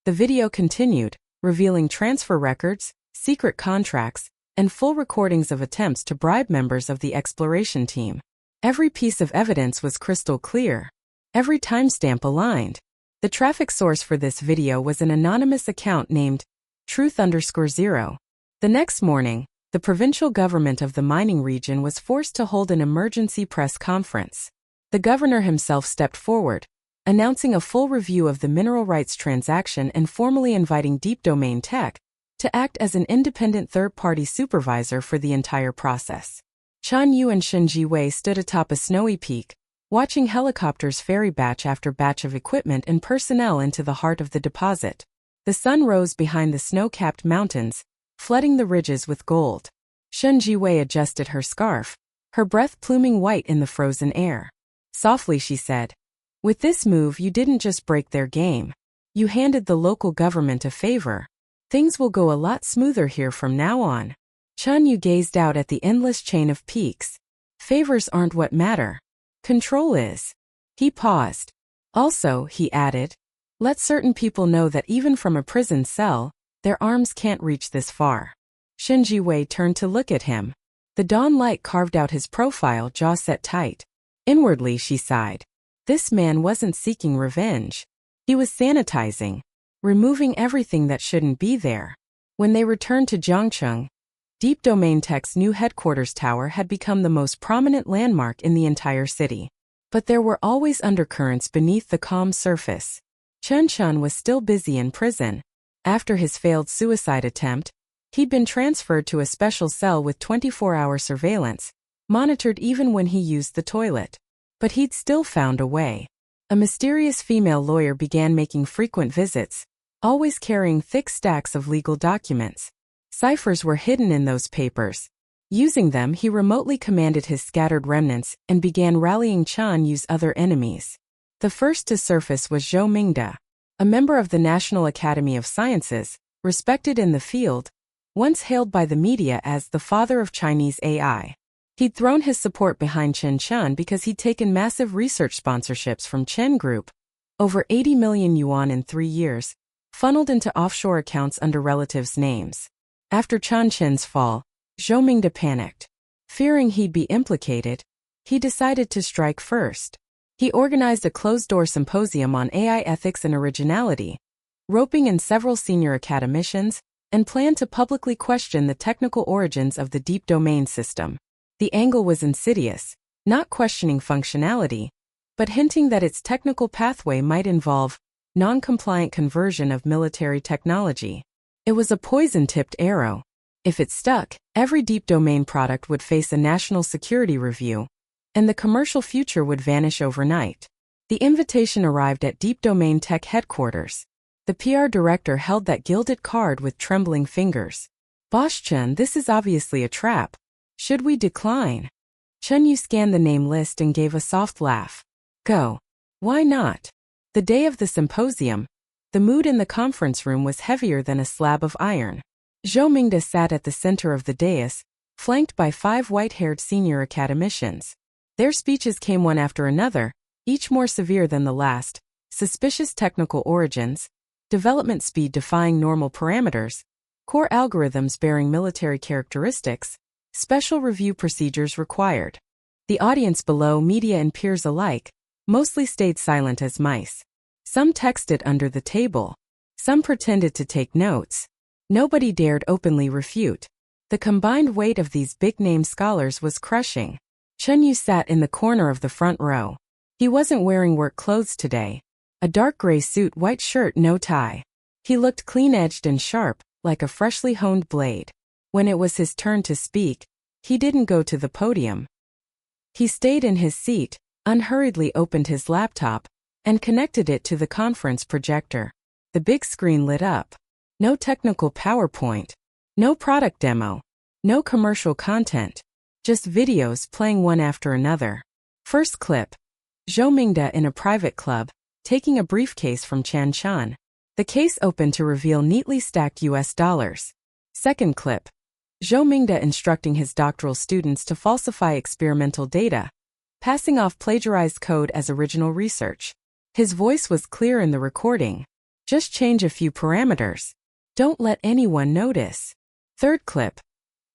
The video continued, revealing transfer records, secret contracts, and full recordings of attempts to bribe members of the exploration team. Every piece of evidence was crystal clear. Every timestamp aligned. The traffic source for this video was an anonymous account named Truth_0. The next morning, the provincial government of the mining region was forced to hold an emergency press conference. The governor himself stepped forward, announcing a full review of the mineral rights transaction and formally inviting Deep Domain Tech to act as an independent third-party supervisor for the entire process. Chun Yu and Shen Jiwei stood atop a snowy peak, watching helicopters ferry batch after batch of equipment and personnel into the heart of the deposit. The sun rose behind the snow-capped mountains, flooding the ridges with gold. Shen Jiwei adjusted her scarf, her breath pluming white in the frozen air. Softly she said, "With this move you didn't just break their game. You handed the local government a favor. Things will go a lot smoother here from now on." Chun Yu gazed out at the endless chain of peaks. "Favors aren't what matter. Control is." He paused. "Also," he added, "let certain people know that even from a prison cell, their arms can't reach this far." Shen Jiwei turned to look at him. The dawn light carved out his profile, jaw set tight. Inwardly she sighed. This man wasn't seeking revenge. He was sanitizing, removing everything that shouldn't be there. When they returned to Jiangcheng, Deep Domain Tech's new headquarters tower had become the most prominent landmark in the entire city. But there were always undercurrents beneath the calm surface. Chen Chun was still busy in prison. After his failed suicide attempt, he'd been transferred to a special cell with 24-hour surveillance, monitored even when he used the toilet. But he'd still found a way. A mysterious female lawyer began making frequent visits, always carrying thick stacks of legal documents. Ciphers were hidden in those papers. Using them, he remotely commanded his scattered remnants and began rallying Chun Yu's other enemies. The first to surface was Zhou Mingde, a member of the National Academy of Sciences, respected in the field, once hailed by the media as the father of Chinese AI. He'd thrown his support behind Chen Chun because he'd taken massive research sponsorships from Chen Group, over 80 million yuan in 3 years, funneled into offshore accounts under relatives' names. After Chen Chen's fall, Zhou Mingde panicked. Fearing he'd be implicated, he decided to strike first. He organized a closed-door symposium on AI ethics and originality, roping in several senior academicians, and planned to publicly question the technical origins of the deep domain system. The angle was insidious, not questioning functionality, but hinting that its technical pathway might involve non-compliant conversion of military technology. It was a poison-tipped arrow. If it stuck, every deep domain product would face a national security review, and the commercial future would vanish overnight. The invitation arrived at Deep Domain Tech headquarters. The PR director held that gilded card with trembling fingers. Boss Chun, this is obviously a trap. Should we decline? Chun Yu scanned the name list and gave a soft laugh. Go. Why not? The day of the symposium, the mood in the conference room was heavier than a slab of iron. Zhou Mingde sat at the center of the dais, flanked by 5 white-haired senior academicians. Their speeches came one after another, each more severe than the last: suspicious technical origins, development speed defying normal parameters, core algorithms bearing military characteristics, special review procedures required. The audience below, media and peers alike, mostly stayed silent as mice. Some texted under the table. Some pretended to take notes. Nobody dared openly refute. The combined weight of these big-name scholars was crushing. Chun Yu sat in the corner of the front row. He wasn't wearing work clothes today. A dark gray suit, white shirt, no tie. He looked clean-edged and sharp, like a freshly honed blade. When it was his turn to speak, he didn't go to the podium. He stayed in his seat, unhurriedly opened his laptop, and connected it to the conference projector. The big screen lit up. No technical PowerPoint. No product demo. No commercial content. Just videos playing one after another. First clip. Zhou Mingde in a private club, taking a briefcase from Chan Chan. The case opened to reveal neatly stacked US dollars. Second clip. Zhou Mingde instructing his doctoral students to falsify experimental data, passing off plagiarized code as original research. His voice was clear in the recording. Just change a few parameters. Don't let anyone notice. Third clip.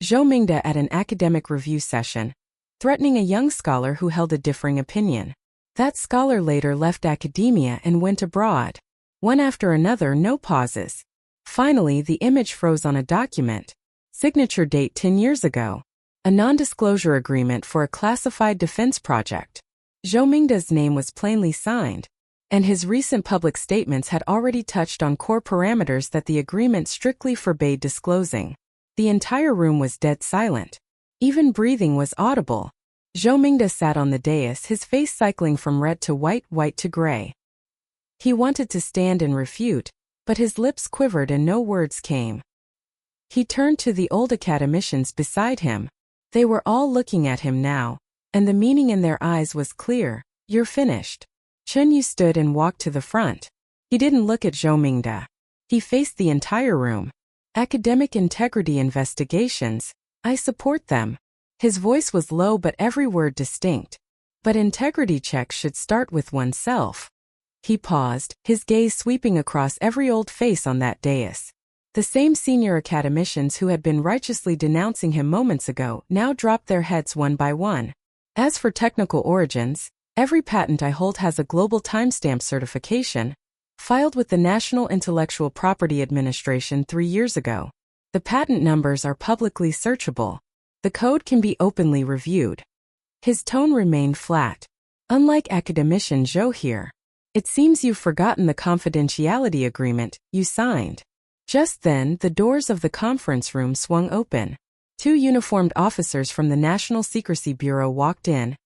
Zhou Mingde at an academic review session, threatening a young scholar who held a differing opinion. That scholar later left academia and went abroad. One after another, no pauses. Finally, the image froze on a document. Signature date 10 years ago. A non-disclosure agreement for a classified defense project. Zhou Mingde's name was plainly signed, and his recent public statements had already touched on core parameters that the agreement strictly forbade disclosing. The entire room was dead silent. Even breathing was audible. Zhou Mingde sat on the dais, his face cycling from red to white, white to gray. He wanted to stand and refute, but his lips quivered and no words came. He turned to the old academicians beside him. They were all looking at him now, and the meaning in their eyes was clear. You're finished. Chun Yu stood and walked to the front. He didn't look at Zhou Mingde. He faced the entire room. Academic integrity investigations. I support them. His voice was low but every word distinct. But integrity checks should start with oneself. He paused, his gaze sweeping across every old face on that dais. The same senior academicians who had been righteously denouncing him moments ago now dropped their heads one by one. As for technical origins, every patent I hold has a global timestamp certification, filed with the National Intellectual Property Administration 3 years ago. The patent numbers are publicly searchable. The code can be openly reviewed. His tone remained flat. Unlike academician Zhou here, it seems you've forgotten the confidentiality agreement you signed. Just then, the doors of the conference room swung open. 2 uniformed officers from the National Secrecy Bureau walked in,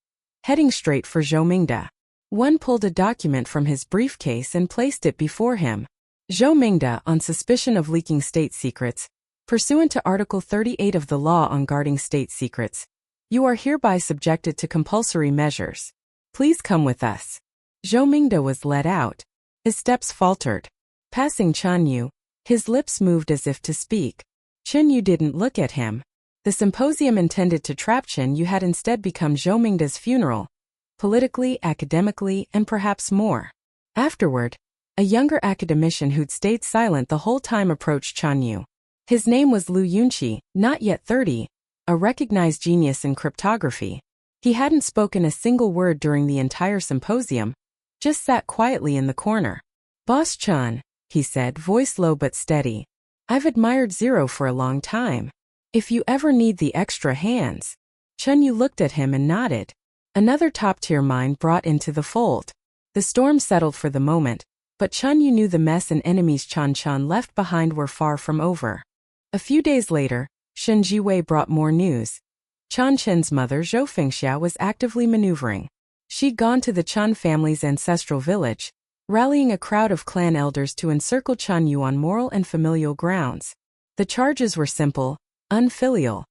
heading straight for Zhou Mingde. One pulled a document from his briefcase and placed it before him. Zhou Mingde, on suspicion of leaking state secrets, pursuant to Article 38 of the Law on Guarding State Secrets, you are hereby subjected to compulsory measures. Please come with us. Zhou Mingde was led out. His steps faltered. Passing Chun Yu, his lips moved as if to speak. Chun Yu didn't look at him. The symposium intended to trap Chun Yu had instead become Zhou Mingde's funeral, politically, academically, and perhaps more. Afterward, a younger academician who'd stayed silent the whole time approached Chun Yu. His name was Liu Yunqi, not yet 30, a recognized genius in cryptography. He hadn't spoken a single word during the entire symposium, just sat quietly in the corner. Boss Chun, he said, voice low but steady. I've admired Zero for a long time. If you ever need the extra hands. Chun Yu looked at him and nodded. Another top-tier mind brought into the fold. The storm settled for the moment, but Chun Yu knew the mess and enemies Chan Chan left behind were far from over. A few days later, Shen Jiwei brought more news. Chan Chen's mother Zhou Fengxia was actively maneuvering. She'd gone to the Chun family's ancestral village, rallying a crowd of clan elders to encircle Chun Yu on moral and familial grounds. The charges were simple, unfilial: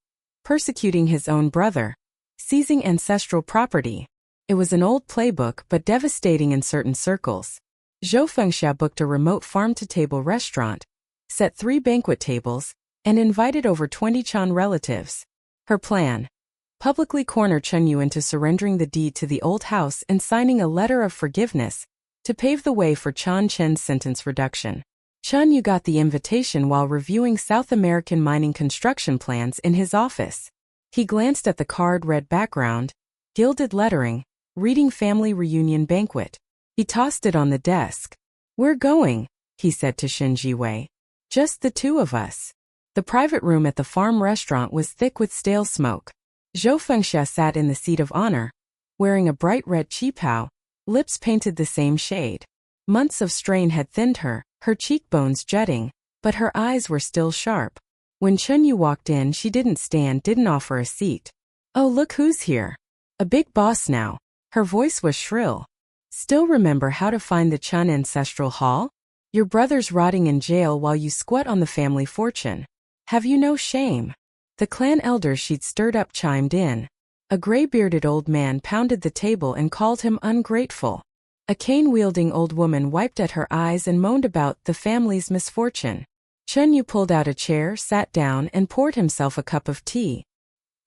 persecuting his own brother, seizing ancestral property. It was an old playbook but devastating in certain circles. Zhou Fengxia booked a remote farm-to-table restaurant, set 3 banquet tables, and invited over 20 Chan relatives. Her plan: publicly corner Chun Yu into surrendering the deed to the old house and signing a letter of forgiveness to pave the way for Chan Chen's sentence reduction. Chun Yu got the invitation while reviewing South American mining construction plans in his office. He glanced at the card-red background, gilded lettering, reading family reunion banquet. He tossed it on the desk. "We're going," he said to Shin Jiwei. "Just the 2 of us." The private room at the farm restaurant was thick with stale smoke. Zhou Fengxia sat in the seat of honor, wearing a bright red qipao, lips painted the same shade. Months of strain had thinned her cheekbones jutting, but her eyes were still sharp. When Chun Yu walked in, she didn't offer a seat. "Oh, look who's here. A big boss now." Her voice was shrill. "Still remember how to find the Chun ancestral hall? Your brother's rotting in jail while you squat on the family fortune. Have you no shame?" The clan elders she'd stirred up chimed in. A gray-bearded old man pounded the table and called him ungrateful. A cane-wielding old woman wiped at her eyes and moaned about the family's misfortune. Chun Yu pulled out a chair, sat down, and poured himself a cup of tea.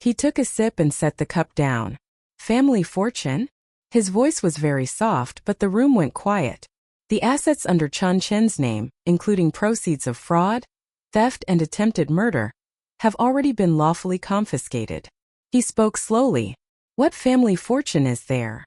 He took a sip and set the cup down. "Family fortune?" His voice was very soft, but the room went quiet. "The assets under Chan Chen's name, including proceeds of fraud, theft, and attempted murder, have already been lawfully confiscated." He spoke slowly. "What family fortune is there?"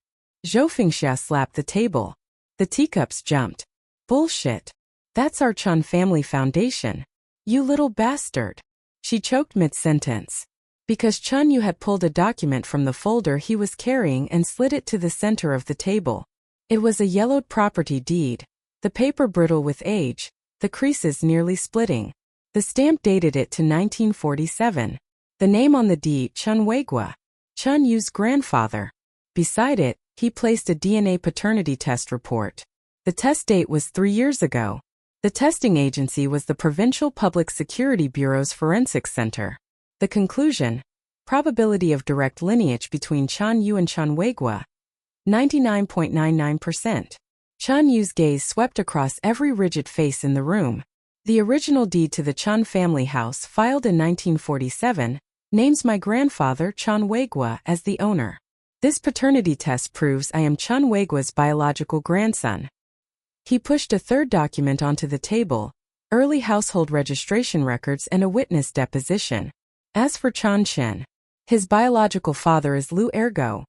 Zhou Fengxia slapped the table. The teacups jumped. "Bullshit. That's our Chan family foundation. You little bastard." She choked mid-sentence. Because Chun Yu had pulled a document from the folder he was carrying and slid it to the center of the table. It was a yellowed property deed, the paper brittle with age, the creases nearly splitting. The stamp dated it to 1947. The name on the deed: Chun Weigua, Chun Yu's grandfather. Beside it, he placed a DNA paternity test report. The test date was 3 years ago. The testing agency was the Provincial Public Security Bureau's Forensics Center. The conclusion: probability of direct lineage between Chun Yu and Chun Weigua, 99.99%. Chun Yu's gaze swept across every rigid face in the room. The original deed to the Chun family house, filed in 1947, names my grandfather Chun Weigua as the owner. This paternity test proves I am Chun Weigua's biological grandson. He pushed a third document onto the table: early household registration records and a witness deposition. As for Chan Chen, his biological father is Lu Ergo,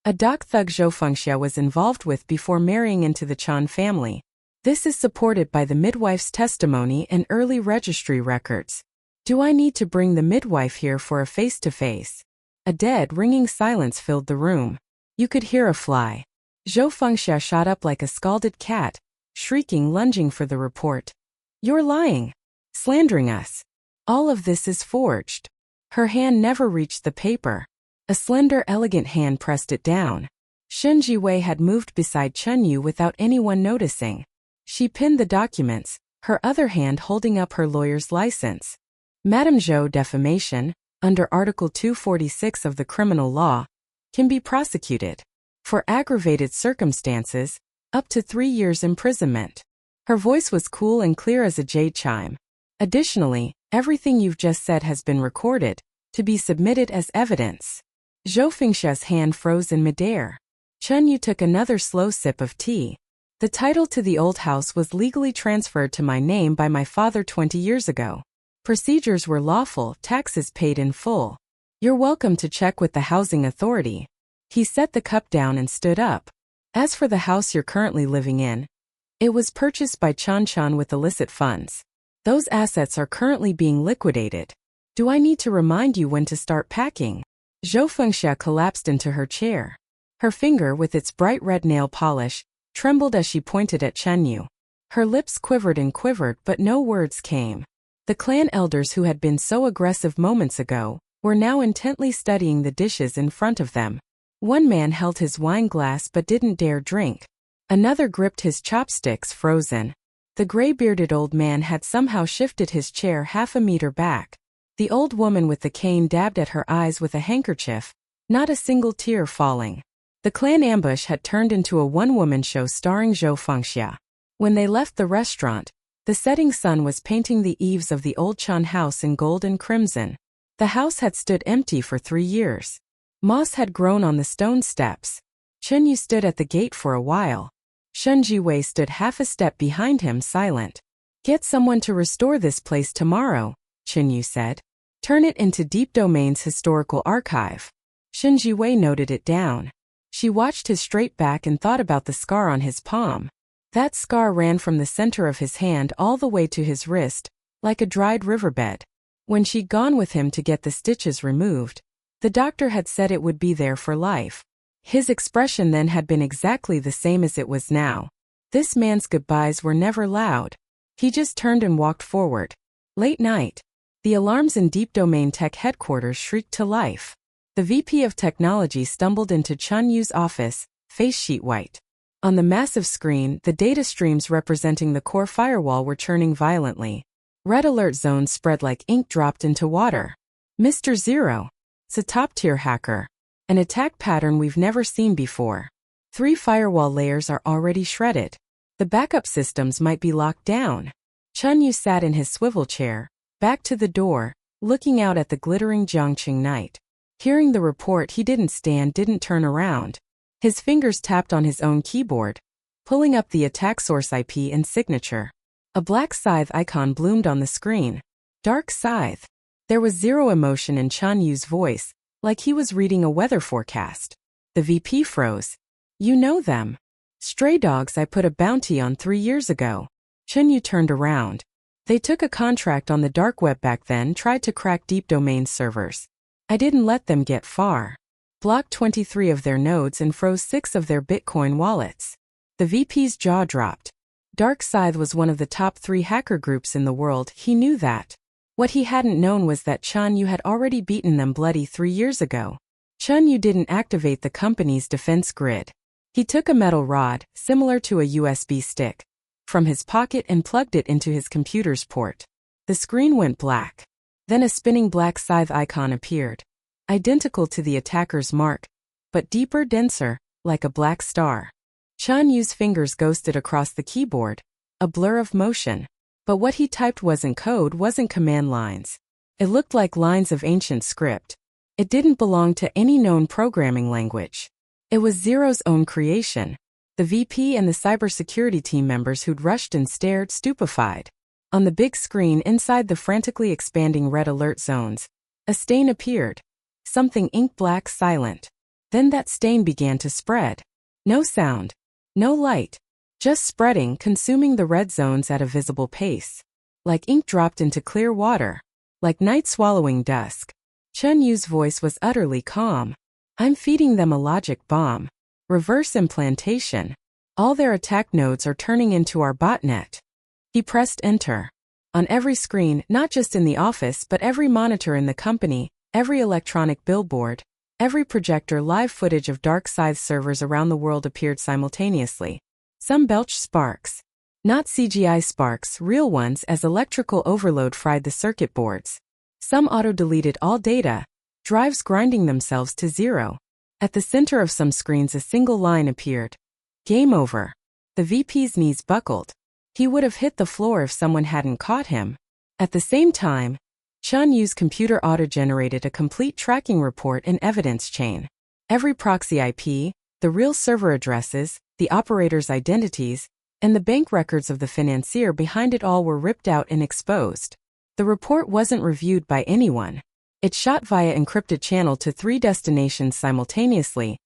a doc thug Zhou Fengxia was involved with before marrying into the Chan family. This is supported by the midwife's testimony and early registry records. Do I need to bring the midwife here for a face-to-face? A dead, ringing silence filled the room. You could hear a fly. Zhou Fengxia shot up like a scalded cat, shrieking, lunging for the report. "You're lying. Slandering us. All of this is forged." Her hand never reached the paper. A slender, elegant hand pressed it down. Shin Jiwei had moved beside Chun Yu without anyone noticing. She pinned the documents, her other hand holding up her lawyer's license. "Madame Zhou, defamation, under Article 246 of the criminal law, can be prosecuted, for aggravated circumstances, up to 3 years imprisonment." Her voice was cool and clear as a jade chime. "Additionally, everything you've just said has been recorded, to be submitted as evidence." Zhou Fengxia's hand froze in midair. Chun Yu took another slow sip of tea. "The title to the old house was legally transferred to my name by my father 20 years ago. Procedures were lawful, taxes paid in full. You're welcome to check with the housing authority." He set the cup down and stood up. "As for the house you're currently living in, it was purchased by Chan Chan with illicit funds. Those assets are currently being liquidated. Do I need to remind you when to start packing?" Zhou Fengxia collapsed into her chair. Her finger, with its bright red nail polish, trembled as she pointed at Chun Yu. Her lips quivered and quivered, but no words came. The clan elders who had been so aggressive moments ago were now intently studying the dishes in front of them. One man held his wine glass but didn't dare drink. Another gripped his chopsticks, frozen. The gray-bearded old man had somehow shifted his chair half a meter back. The old woman with the cane dabbed at her eyes with a handkerchief, not a single tear falling. The clan ambush had turned into a one-woman show starring Zhou Fengxia. When they left the restaurant, the setting sun was painting the eaves of the old Chen house in gold and crimson. The house had stood empty for 3 years. Moss had grown on the stone steps. Chen Yu stood at the gate for a while. Shen Jiwei stood half a step behind him, silent. "Get someone to restore this place tomorrow," Chen Yu said. "Turn it into Deep Domain's historical archive." Shen Jiwei noted it down. She watched his straight back and thought about the scar on his palm. That scar ran from the center of his hand all the way to his wrist, like a dried riverbed. When she'd gone with him to get the stitches removed, the doctor had said it would be there for life. His expression then had been exactly the same as it was now. This man's goodbyes were never loud. He just turned and walked forward. Late night. The alarms in Deep Domain Tech headquarters shrieked to life. The VP of Technology stumbled into Chun Yu's office, face sheet white. On the massive screen, the data streams representing the core firewall were churning violently. Red alert zones spread like ink dropped into water. Mr. Zero. It's a top-tier hacker. An attack pattern we've never seen before. 3 firewall layers are already shredded. The backup systems might be locked down. Chun Yu sat in his swivel chair, back to the door, looking out at the glittering Jiangqing night. Hearing the report, he didn't turn around. His fingers tapped on his own keyboard, pulling up the attack source IP and signature. A black scythe icon bloomed on the screen. Dark scythe. There was zero emotion in Chun Yu's voice, like he was reading a weather forecast. The VP froze. "You know them. Stray dogs I put a bounty on 3 years ago." Chun Yu turned around. "They took a contract on the dark web back then, tried to crack Deep Domain servers. I didn't let them get far. Blocked 23 of their nodes and froze 6 of their Bitcoin wallets." The VP's jaw dropped. Dark Scythe was one of the top 3 hacker groups in the world, he knew that. What he hadn't known was that Chun Yu had already beaten them bloody 3 years ago. Chun Yu didn't activate the company's defense grid. He took a metal rod, similar to a USB stick, from his pocket and plugged it into his computer's port. The screen went black. Then a spinning black scythe icon appeared. Identical to the attacker's mark, but deeper, denser, like a black star. Chun Yu's fingers ghosted across the keyboard, a blur of motion. But what he typed wasn't code, wasn't command lines. It looked like lines of ancient script. It didn't belong to any known programming language. It was Zero's own creation. The VP and the cybersecurity team members who'd rushed and stared, stupefied. On the big screen inside the frantically expanding red alert zones, a stain appeared. Something ink black, silent. Then that stain began to spread. No sound. No light. Just spreading, consuming the red zones at a visible pace. Like ink dropped into clear water. Like night swallowing dusk. Chun Yu's voice was utterly calm. "I'm feeding them a logic bomb. Reverse implantation. All their attack nodes are turning into our botnet." He pressed enter. On every screen, not just in the office but every monitor in the company, every electronic billboard, every projector, live footage of Dark Scythe servers around the world appeared simultaneously. Some belched sparks. Not CGI sparks, real ones, as electrical overload fried the circuit boards. Some auto-deleted all data, drives grinding themselves to zero. At the center of some screens a single line appeared. Game over. The VP's knees buckled. He would have hit the floor if someone hadn't caught him. At the same time, Chun Yu's computer auto-generated a complete tracking report and evidence chain. Every proxy IP, the real server addresses, the operators' identities, and the bank records of the financier behind it all were ripped out and exposed. The report wasn't reviewed by anyone. It shot via encrypted channel to 3 destinations simultaneously: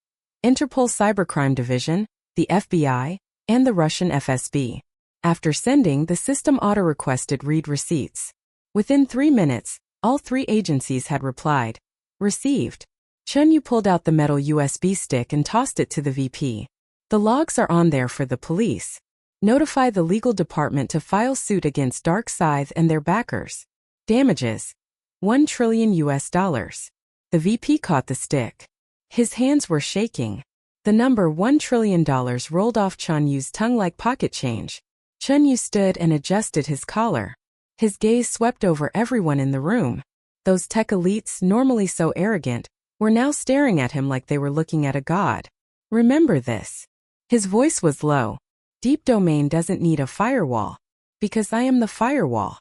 Interpol Cybercrime Division, the FBI, and the Russian FSB. After sending, the system auto-requested read receipts. Within 3 minutes, all 3 agencies had replied. Received. Chun Yu pulled out the metal USB stick and tossed it to the VP. "The logs are on there for the police. Notify the legal department to file suit against Dark Scythe and their backers. Damages: $1 trillion. The VP caught the stick. His hands were shaking. The number $1 trillion rolled off Chun Yu's tongue like pocket change. Chun Yu stood and adjusted his collar. His gaze swept over everyone in the room. Those tech elites, normally so arrogant, were now staring at him like they were looking at a god. Remember this. His voice was low. Deep domain doesn't need a firewall. Because I am the firewall.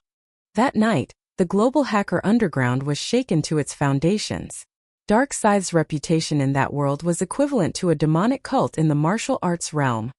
That night, the global hacker underground was shaken to its foundations. Darkseithe's reputation in that world was equivalent to a demonic cult in the martial arts realm.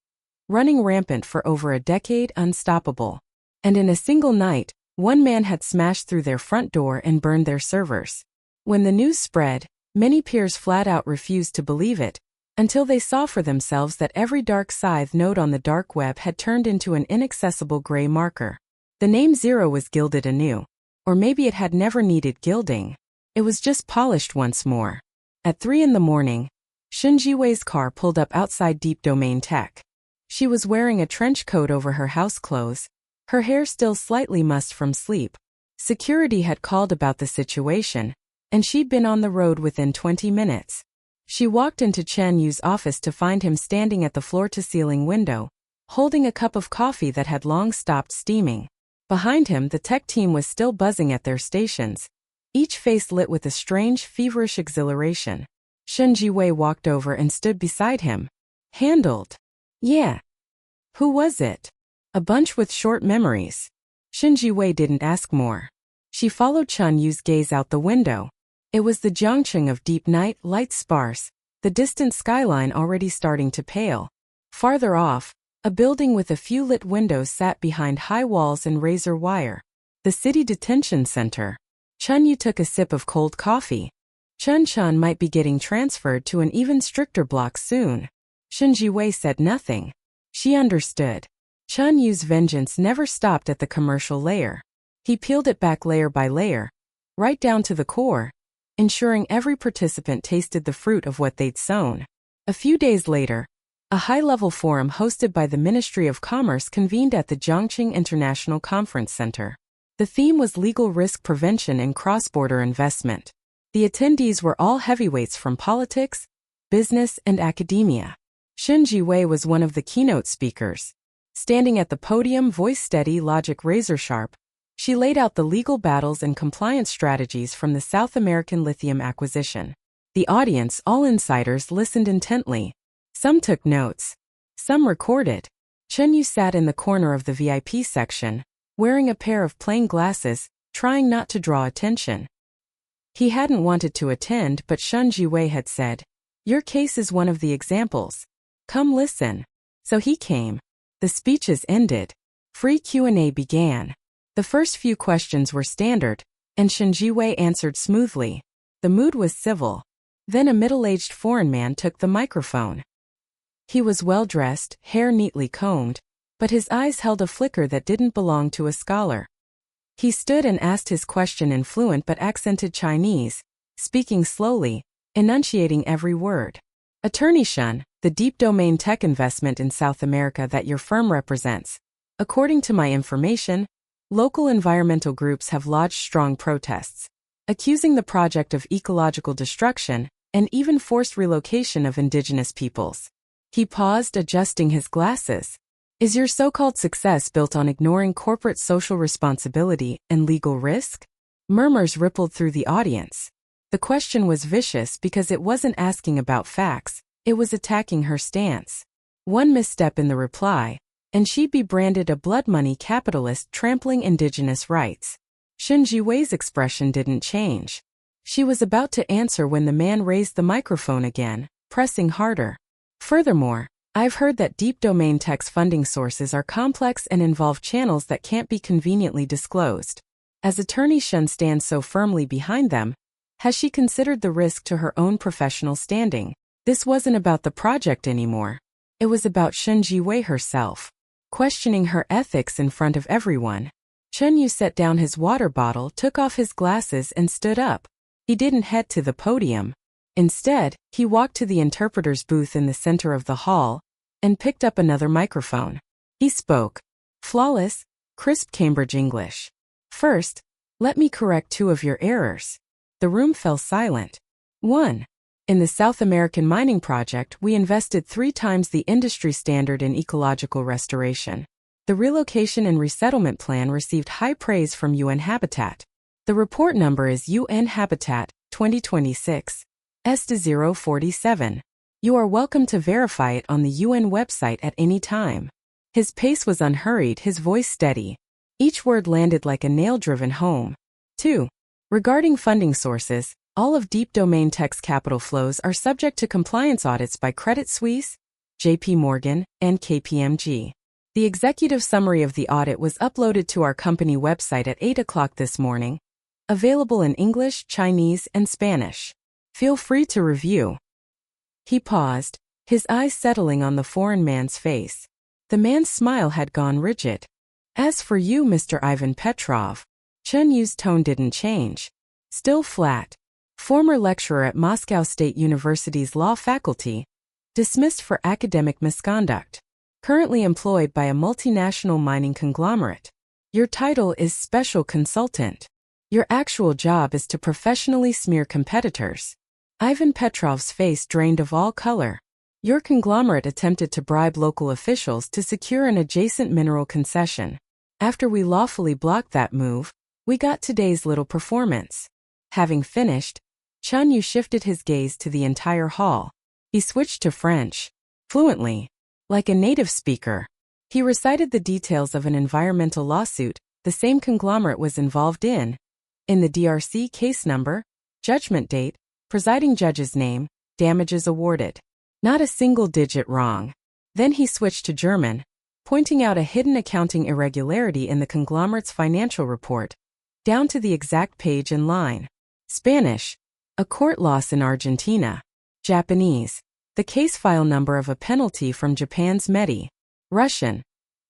Running rampant for over a decade, unstoppable. And in a single night, one man had smashed through their front door and burned their servers. When the news spread, many peers flat out refused to believe it, until they saw for themselves that every Darkscythe node on the dark web had turned into an inaccessible gray marker. The name Zero was gilded anew. Or maybe it had never needed gilding. It was just polished once more. At 3 a.m, Shun Jiwei's car pulled up outside Deep Domain Tech. She was wearing a trench coat over her house clothes, her hair still slightly mussed from sleep. Security had called about the situation, and she'd been on the road within 20 minutes. She walked into Chen Yu's office to find him standing at the floor-to-ceiling window, holding a cup of coffee that had long stopped steaming. Behind him, the tech team was still buzzing at their stations, each face lit with a strange, feverish exhilaration. Shun Jiwei walked over and stood beside him. Handled. Yeah. Who was it? A bunch with short memories. Shun Jiwei didn't ask more. She followed Chun Yu's gaze out the window. It was the Jiangcheng of deep night, light sparse, the distant skyline already starting to pale. Farther off, a building with a few lit windows sat behind high walls and razor wire. The city detention center. Chun Yu took a sip of cold coffee. Chun might be getting transferred to an even stricter block soon. Shun Jiwei said nothing. She understood. Chun Yu's vengeance never stopped at the commercial layer. He peeled it back layer by layer, right down to the core, ensuring every participant tasted the fruit of what they'd sown. A few days later, a high-level forum hosted by the Ministry of Commerce convened at the Jiangqing International Conference Center. The theme was legal risk prevention and cross-border investment. The attendees were all heavyweights from politics, business, and academia. Shun Jiwei was one of the keynote speakers. Standing at the podium, voice steady, logic razor-sharp, she laid out the legal battles and compliance strategies from the South American lithium acquisition. The audience, all insiders, listened intently. Some took notes. Some recorded. Chun Yu sat in the corner of the VIP section, wearing a pair of plain glasses, trying not to draw attention. He hadn't wanted to attend, but Shun Jiwei had said, "Your case is one of the examples. Come listen." So he came. The speeches ended. Free Q&A began. The first few questions were standard, and Shun Jiwei answered smoothly. The mood was civil. Then a middle-aged foreign man took the microphone. He was well-dressed, hair neatly combed, but his eyes held a flicker that didn't belong to a scholar. He stood and asked his question in fluent but accented Chinese, speaking slowly, enunciating every word. Attorney Shun, the deep domain tech investment in South America that your firm represents. According to my information, local environmental groups have lodged strong protests, accusing the project of ecological destruction and even forced relocation of indigenous peoples. He paused, adjusting his glasses. Is your so-called success built on ignoring corporate social responsibility and legal risk? Murmurs rippled through the audience. The question was vicious because it wasn't asking about facts, it was attacking her stance. One misstep in the reply, and she'd be branded a blood money capitalist trampling indigenous rights. Shun Jiwei's expression didn't change. She was about to answer when the man raised the microphone again, pressing harder. Furthermore, I've heard that deep domain tech's funding sources are complex and involve channels that can't be conveniently disclosed. As Attorney Shun stands so firmly behind them, has she considered the risk to her own professional standing? This wasn't about the project anymore. It was about Shun Jiwei herself, questioning her ethics in front of everyone. Chun Yu set down his water bottle, took off his glasses, and stood up. He didn't head to the podium. Instead, he walked to the interpreter's booth in the center of the hall and picked up another microphone. He spoke. Flawless, crisp Cambridge English. First, let me correct 2 of your errors. The room fell silent. 1. In the South American mining project, we invested 3 times the industry standard in ecological restoration. The relocation and resettlement plan received high praise from UN Habitat. The report number is UN Habitat 2026 S-047. You are welcome to verify it on the UN website at any time. His pace was unhurried, his voice steady. Each word landed like a nail driven home. 2. Regarding funding sources, all of Deep Domain Tech's capital flows are subject to compliance audits by Credit Suisse, JP Morgan, and KPMG. The executive summary of the audit was uploaded to our company website at 8 o'clock this morning, available in English, Chinese, and Spanish. Feel free to review. He paused, his eyes settling on the foreign man's face. The man's smile had gone rigid. As for you, Mr. Ivan Petrov, Chun Yu's tone didn't change. Still flat. Former lecturer at Moscow State University's law faculty, dismissed for academic misconduct. Currently employed by a multinational mining conglomerate. Your title is Special Consultant. Your actual job is to professionally smear competitors. Ivan Petrov's face drained of all color. Your conglomerate attempted to bribe local officials to secure an adjacent mineral concession. After we lawfully blocked that move, we got today's little performance. Having finished, Chun Yu shifted his gaze to the entire hall. He switched to French. Fluently. Like a native speaker. He recited the details of an environmental lawsuit the same conglomerate was involved in the DRC case number, judgment date, presiding judge's name, damages awarded. Not a single digit wrong. Then he switched to German, pointing out a hidden accounting irregularity in the conglomerate's financial report, down to the exact page and line. Spanish. A court loss in Argentina. Japanese. The case file number of a penalty from Japan's METI. Russian.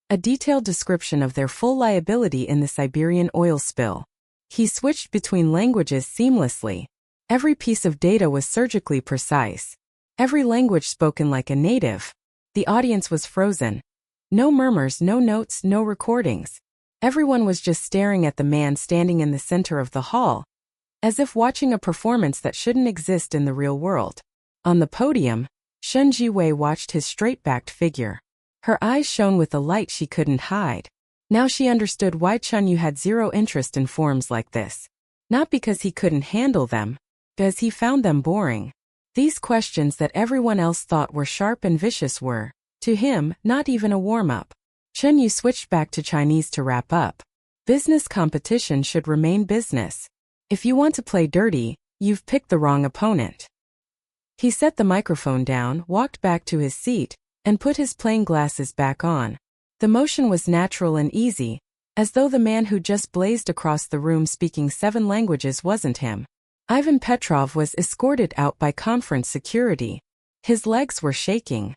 A detailed description of their full liability in the Siberian oil spill. He switched between languages seamlessly. Every piece of data was surgically precise. Every language spoken like a native. The audience was frozen. No murmurs, no notes, no recordings. Everyone was just staring at the man standing in the center of the hall, as if watching a performance that shouldn't exist in the real world. On the podium, Shen Jiwei watched his straight-backed figure. Her eyes shone with a light she couldn't hide. Now she understood why Chun Yu had zero interest in forms like this. Not because he couldn't handle them, because he found them boring. These questions that everyone else thought were sharp and vicious were, to him, not even a warm-up. Chun Yu switched back to Chinese to wrap up. Business competition should remain business. If you want to play dirty, you've picked the wrong opponent. He set the microphone down, walked back to his seat, and put his plain glasses back on. The motion was natural and easy, as though the man who just blazed across the room speaking 7 languages wasn't him. Ivan Petrov was escorted out by conference security. His legs were shaking.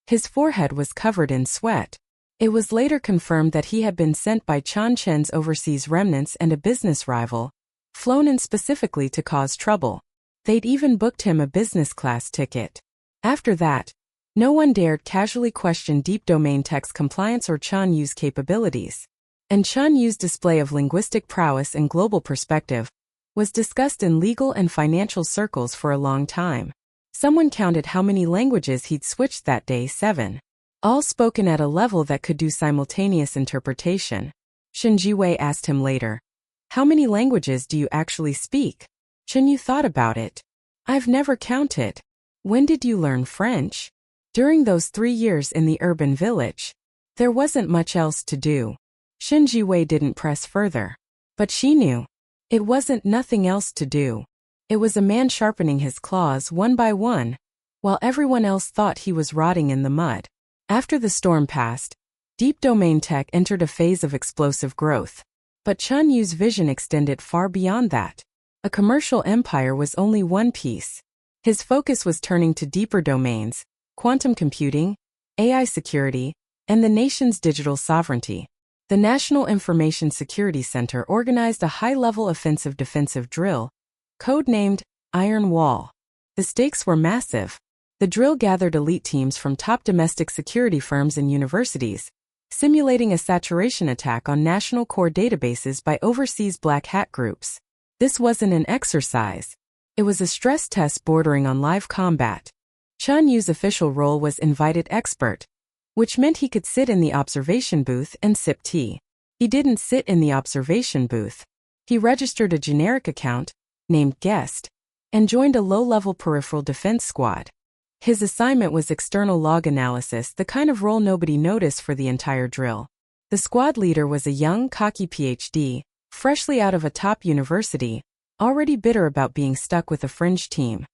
His forehead was covered in sweat. It was later confirmed that he had been sent by Chan Chen's overseas remnants and a business rival, flown in specifically to cause trouble. They'd even booked him a business-class ticket. After that, no one dared casually question Deep Domain Tech's compliance or Chan Yu's capabilities. And Chan Yu's display of linguistic prowess and global perspective was discussed in legal and financial circles for a long time. Someone counted how many languages he'd switched that day, 7. All spoken at a level that could do simultaneous interpretation. Shen Jiwei asked him later, "How many languages do you actually speak?" Chun Yu thought about it. "I've never counted." "When did you learn French?" "During those 3 years in the urban village. There wasn't much else to do." Shen Jiwei didn't press further. But she knew. It wasn't nothing else to do. It was a man sharpening his claws one by one, while everyone else thought he was rotting in the mud. After the storm passed, Deep Domain Tech entered a phase of explosive growth. But Chun Yu's vision extended far beyond that. A commercial empire was only one piece. His focus was turning to deeper domains, quantum computing, AI security, and the nation's digital sovereignty. The National Information Security Center organized a high-level offensive-defensive drill, codenamed Iron Wall. The stakes were massive. The drill gathered elite teams from top domestic security firms and universities, simulating a saturation attack on national core databases by overseas black hat groups. This wasn't an exercise. It was a stress test bordering on live combat. Chun Yu's official role was invited expert, which meant he could sit in the observation booth and sip tea. He didn't sit in the observation booth. He registered a generic account, named guest, and joined a low-level peripheral defense squad. His assignment was external log analysis, the kind of role nobody noticed for the entire drill. The squad leader was a young, cocky PhD, freshly out of a top university, already bitter about being stuck with a fringe team.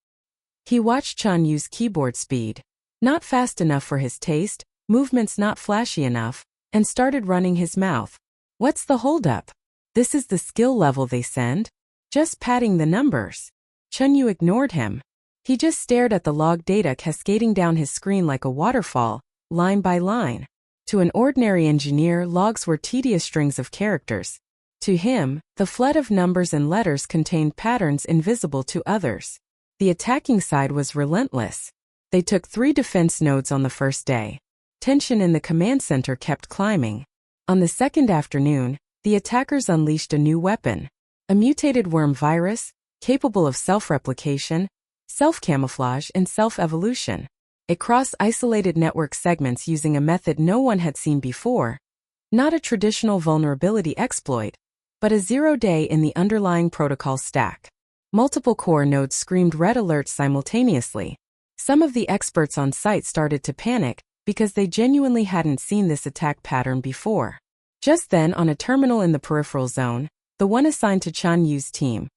He watched Chun Yu's keyboard speed, not fast enough for his taste, movements not flashy enough, and started running his mouth. What's the holdup? This is the skill level they send? Just padding the numbers. Chun Yu ignored him. He just stared at the log data cascading down his screen like a waterfall, line by line. To an ordinary engineer, logs were tedious strings of characters. To him, the flood of numbers and letters contained patterns invisible to others. The attacking side was relentless. They took 3 defense nodes on the first day. Tension in the command center kept climbing. On the second afternoon, the attackers unleashed a new weapon. A mutated worm virus, capable of self-replication, self-camouflage, and self-evolution. It crossed isolated network segments using a method no one had seen before. Not a traditional vulnerability exploit, but a zero-day in the underlying protocol stack. Multiple core nodes screamed red alerts simultaneously. Some of the experts on site started to panic because they genuinely hadn't seen this attack pattern before. Just then, on a terminal in the peripheral zone, the one assigned to Chun Yu's team,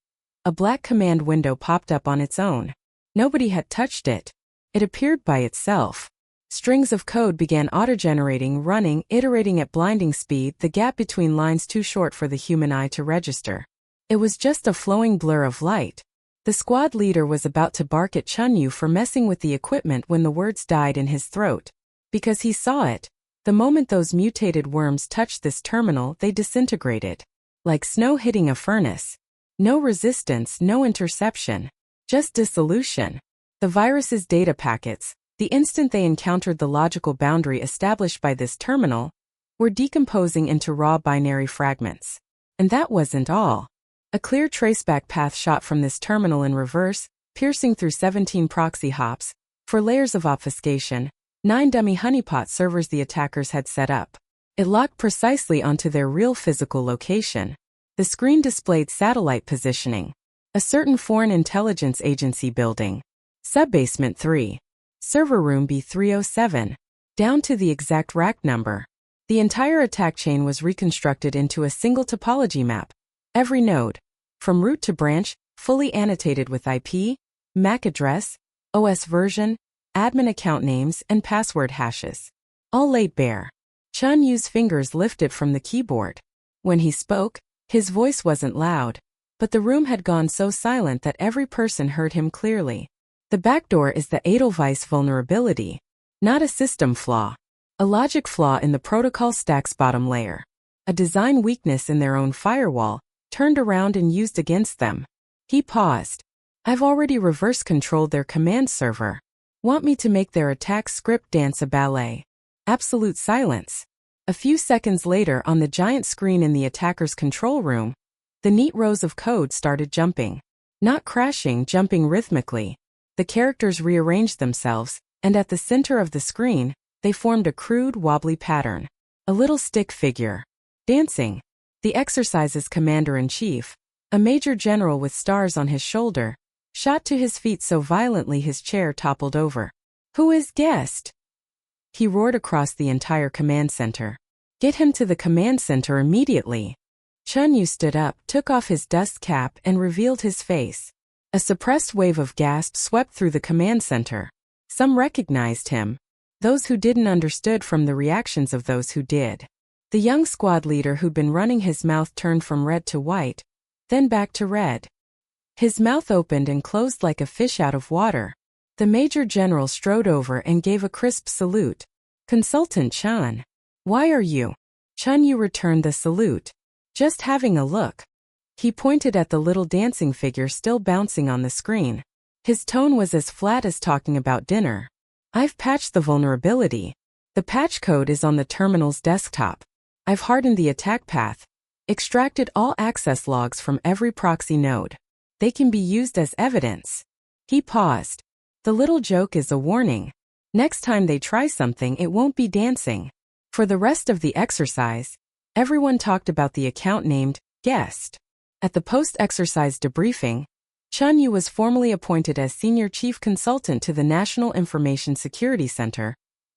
a black command window popped up on its own. Nobody had touched it. It appeared by itself. Strings of code began auto-generating, running, iterating at blinding speed, the gap between lines too short for the human eye to register. It was just a flowing blur of light. The squad leader was about to bark at Chun Yu for messing with the equipment when the words died in his throat. Because he saw it. The moment those mutated worms touched this terminal, they disintegrated. Like snow hitting a furnace. No resistance, no interception. Just dissolution. The virus's data packets, the instant they encountered the logical boundary established by this terminal, were decomposing into raw binary fragments. And that wasn't all. A clear traceback path shot from this terminal in reverse, piercing through 17 proxy hops, for layers of obfuscation, 9 dummy honeypot servers the attackers had set up. It locked precisely onto their real physical location. The screen displayed satellite positioning. A certain foreign intelligence agency building. Subbasement 3. Server room B307. Down to the exact rack number. The entire attack chain was reconstructed into a single topology map. Every node, from root to branch, fully annotated with IP, MAC address, OS version, admin account names, and password hashes. All laid bare. Chun Yu's fingers lifted from the keyboard. When he spoke, his voice wasn't loud, but the room had gone so silent that every person heard him clearly. The backdoor is the Edelweiss vulnerability, not a system flaw. A logic flaw in the protocol stack's bottom layer. A design weakness in their own firewall, turned around and used against them. He paused. I've already reverse-controlled their command server. Want me to make their attack script dance a ballet? Absolute silence. A few seconds later, on the giant screen in the attacker's control room, the neat rows of code started jumping. Not crashing, jumping rhythmically. The characters rearranged themselves, and at the center of the screen, they formed a crude, wobbly pattern. A little stick figure. Dancing. The exercise's commander-in-chief, a major general with stars on his shoulder, shot to his feet so violently his chair toppled over. Who is guest? He roared across the entire command center. Get him to the command center immediately. Chun Yu stood up, took off his dust cap, and revealed his face. A suppressed wave of gasps swept through the command center. Some recognized him. Those who didn't understood from the reactions of those who did. The young squad leader who'd been running his mouth turned from red to white, then back to red. His mouth opened and closed like a fish out of water. The major general strode over and gave a crisp salute. Consultant Chun. Why are you? Chun Yu returned the salute. Just having a look. He pointed at the little dancing figure still bouncing on the screen. His tone was as flat as talking about dinner. I've patched the vulnerability. The patch code is on the terminal's desktop. I've hardened the attack path. Extracted all access logs from every proxy node. They can be used as evidence. He paused. The little joke is a warning. Next time they try something, it won't be dancing. For the rest of the exercise, everyone talked about the account named Guest. At the post-exercise debriefing, Chun Yu was formally appointed as Senior Chief Consultant to the National Information Security Center,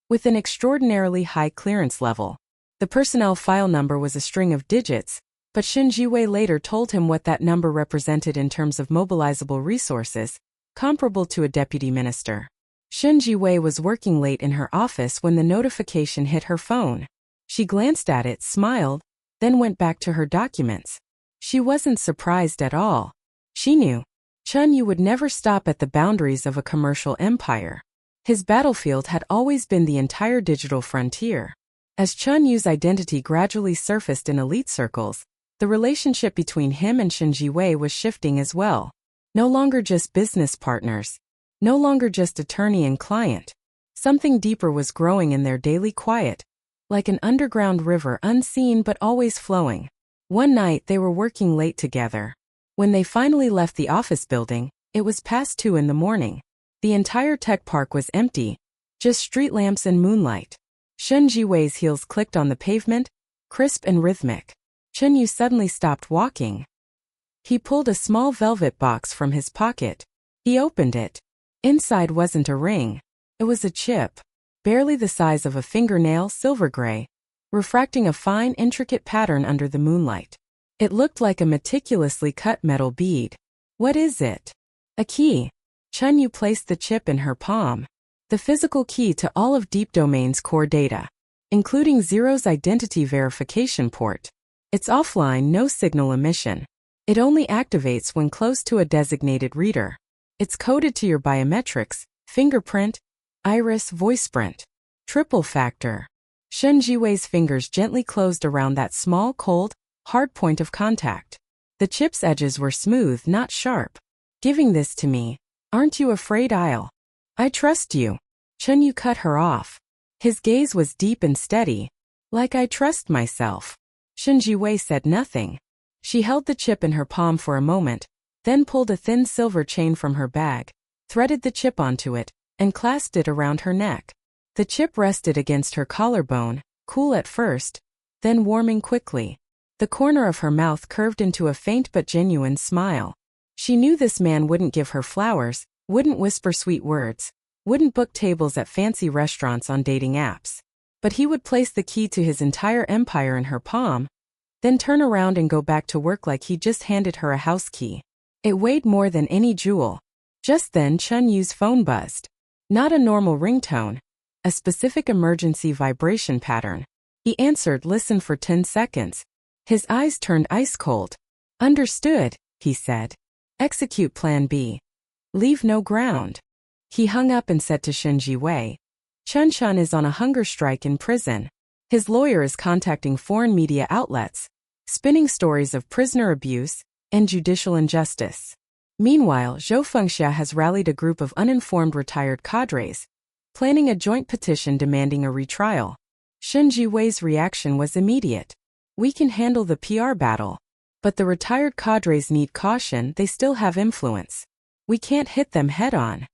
with an extraordinarily high clearance level. The personnel file number was a string of digits, but Shen Jiwei later told him what that number represented in terms of mobilizable resources, comparable to a deputy minister. Shen Jiwei was working late in her office when the notification hit her phone. She glanced at it, smiled, then went back to her documents. She wasn't surprised at all. She knew Chun Yu would never stop at the boundaries of a commercial empire. His battlefield had always been the entire digital frontier. As Chun Yu's identity gradually surfaced in elite circles, the relationship between him and Shen Jiwei was shifting as well. No longer just business partners. No longer just attorney and client. Something deeper was growing in their daily quiet, like an underground river, unseen but always flowing. One night they were working late together. When they finally left the office building, it was past 2 in the morning. The entire tech park was empty, just street lamps and moonlight. Shen Jiwei's heels clicked on the pavement, crisp and rhythmic. Chun Yu suddenly stopped walking. He pulled a small velvet box from his pocket. He opened it. Inside wasn't a ring. It was a chip, barely the size of a fingernail, silver gray, refracting a fine, intricate pattern under the moonlight. It looked like a meticulously cut metal bead. What is it? A key. Chun Yu placed the chip in her palm. The physical key to all of Deep Domain's core data, including Zero's identity verification port. It's offline, no signal emission. It only activates when close to a designated reader. It's coded to your biometrics, fingerprint, iris, voiceprint. Triple factor. Shen Jiwei's fingers gently closed around that small, cold, hard point of contact. The chip's edges were smooth, not sharp. Giving this to me. Aren't you afraid I trust you. Chun Yu cut her off. His gaze was deep and steady. Like I trust myself. Shen Jiwei said nothing. She held the chip in her palm for a moment, then pulled a thin silver chain from her bag, threaded the chip onto it, and clasped it around her neck. The chip rested against her collarbone, cool at first, then warming quickly. The corner of her mouth curved into a faint but genuine smile. She knew this man wouldn't give her flowers, wouldn't whisper sweet words, wouldn't book tables at fancy restaurants on dating apps. But he would place the key to his entire empire in her palm, then turn around and go back to work like he just handed her a house key. It weighed more than any jewel. Just then Chun Yu's phone buzzed. Not a normal ringtone, a specific emergency vibration pattern. He answered, listened for 10 seconds. His eyes turned ice cold. Understood, he said. Execute Plan B. Leave no ground. He hung up and said to Shen Jiwei, Chun Chun is on a hunger strike in prison. His lawyer is contacting foreign media outlets, spinning stories of prisoner abuse and judicial injustice. Meanwhile, Zhou Fengxia has rallied a group of uninformed retired cadres, planning a joint petition demanding a retrial. Shen Jiwei's reaction was immediate. We can handle the PR battle. But the retired cadres need caution, they still have influence. We can't hit them head-on.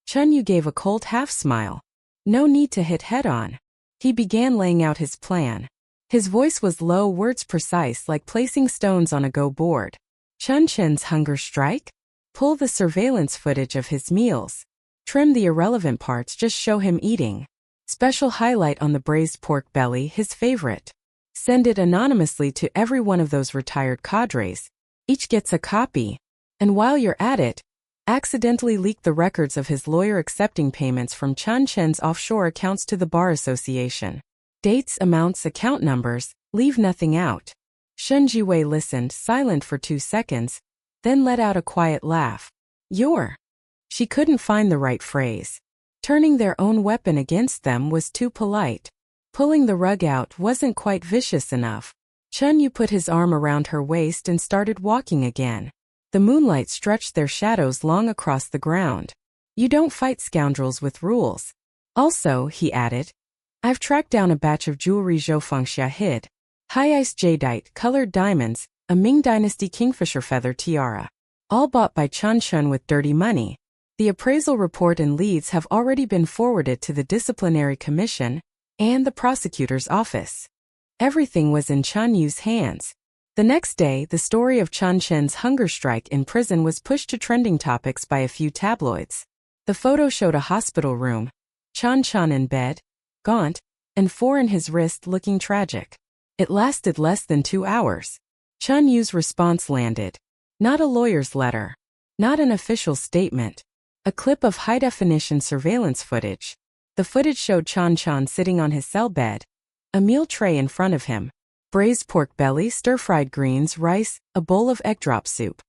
Chun Yu gave a cold half-smile. No need to hit head-on. He began laying out his plan. His voice was low, words precise, like placing stones on a go board. Chun Chen's hunger strike? Pull the surveillance footage of his meals. Trim the irrelevant parts, just show him eating. Special highlight on the braised pork belly, his favorite. Send it anonymously to every one of those retired cadres. Each gets a copy. And while you're at it, accidentally leak the records of his lawyer accepting payments from Chun Chen's offshore accounts to the Bar Association. Dates, amounts, account numbers, leave nothing out. Shen Jiwei listened, silent for 2 seconds, then let out a quiet laugh. She couldn't find the right phrase. Turning their own weapon against them was too polite. Pulling the rug out wasn't quite vicious enough. Chun Yu put his arm around her waist and started walking again. The moonlight stretched their shadows long across the ground. You don't fight scoundrels with rules. Also, he added, I've tracked down a batch of jewelry Zhou Fengxia hid. High-ice jadeite, colored diamonds, a Ming Dynasty kingfisher feather tiara. all bought by Chan Chun with dirty money. The appraisal report and leads have already been forwarded to the disciplinary commission and the prosecutor's office. Everything was in Chan Yu's hands. The next day, the story of Chan Chen's hunger strike in prison was pushed to trending topics by a few tabloids. The photo showed a hospital room, Chan Chan in bed, gaunt, and 4 in his wrist looking tragic. It lasted less than 2 hours. Chan Yu's response landed. Not a lawyer's letter. Not an official statement. A clip of high-definition surveillance footage. The footage showed Chan Chan sitting on his cell bed, a meal tray in front of him, braised pork belly, stir-fried greens, rice, a bowl of egg drop soup.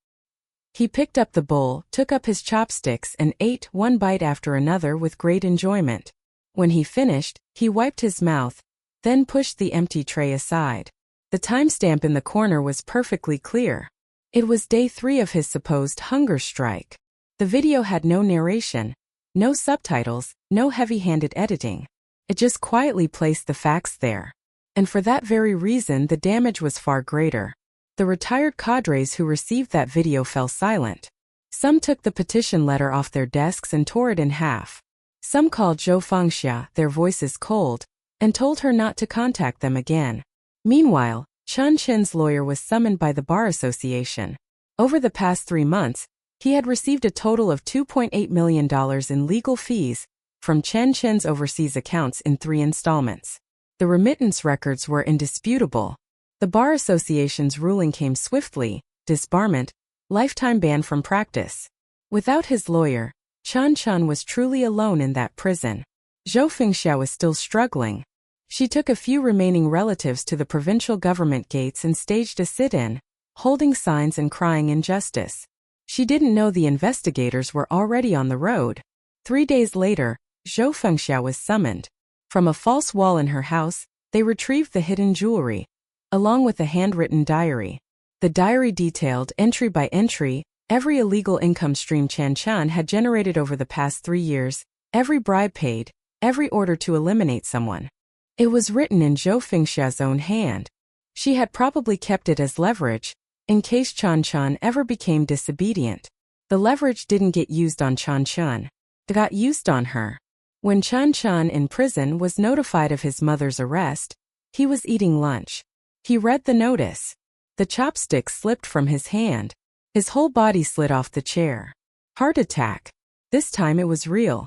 He picked up the bowl, took up his chopsticks and ate one bite after another with great enjoyment. When he finished, he wiped his mouth, then pushed the empty tray aside. The timestamp in the corner was perfectly clear. It was day 3 of his supposed hunger strike. The video had no narration, no subtitles, no heavy-handed editing. It just quietly placed the facts there. And for that very reason, the damage was far greater. The retired cadres who received that video fell silent. Some took the petition letter off their desks and tore it in half. Some called Zhou Fengxia, their voices cold, and told her not to contact them again. Meanwhile, Chan Chen's lawyer was summoned by the Bar Association. Over the past 3 months, he had received a total of $2.8 million in legal fees from Chan Chen's overseas accounts in 3 installments. The remittance records were indisputable. The Bar Association's ruling came swiftly: disbarment, lifetime ban from practice. Without his lawyer, Chan Chun was truly alone in that prison. Zhou Fengxia was still struggling. She took a few remaining relatives to the provincial government gates and staged a sit-in, holding signs and crying injustice. She didn't know the investigators were already on the road. 3 days later, Zhou Fengxia was summoned. From a false wall in her house, they retrieved the hidden jewelry, along with a handwritten diary. The diary detailed, entry by entry, every illegal income stream Chan Chan had generated over the past 3 years, every bribe paid, every order to eliminate someone. It was written in Zhou Fengxia's own hand. She had probably kept it as leverage, in case Chan Chan ever became disobedient. The leverage didn't get used on Chan Chan. It got used on her. When Chan Chan in prison was notified of his mother's arrest, he was eating lunch. He read the notice. The chopstick slipped from his hand. His whole body slid off the chair. Heart attack. This time it was real.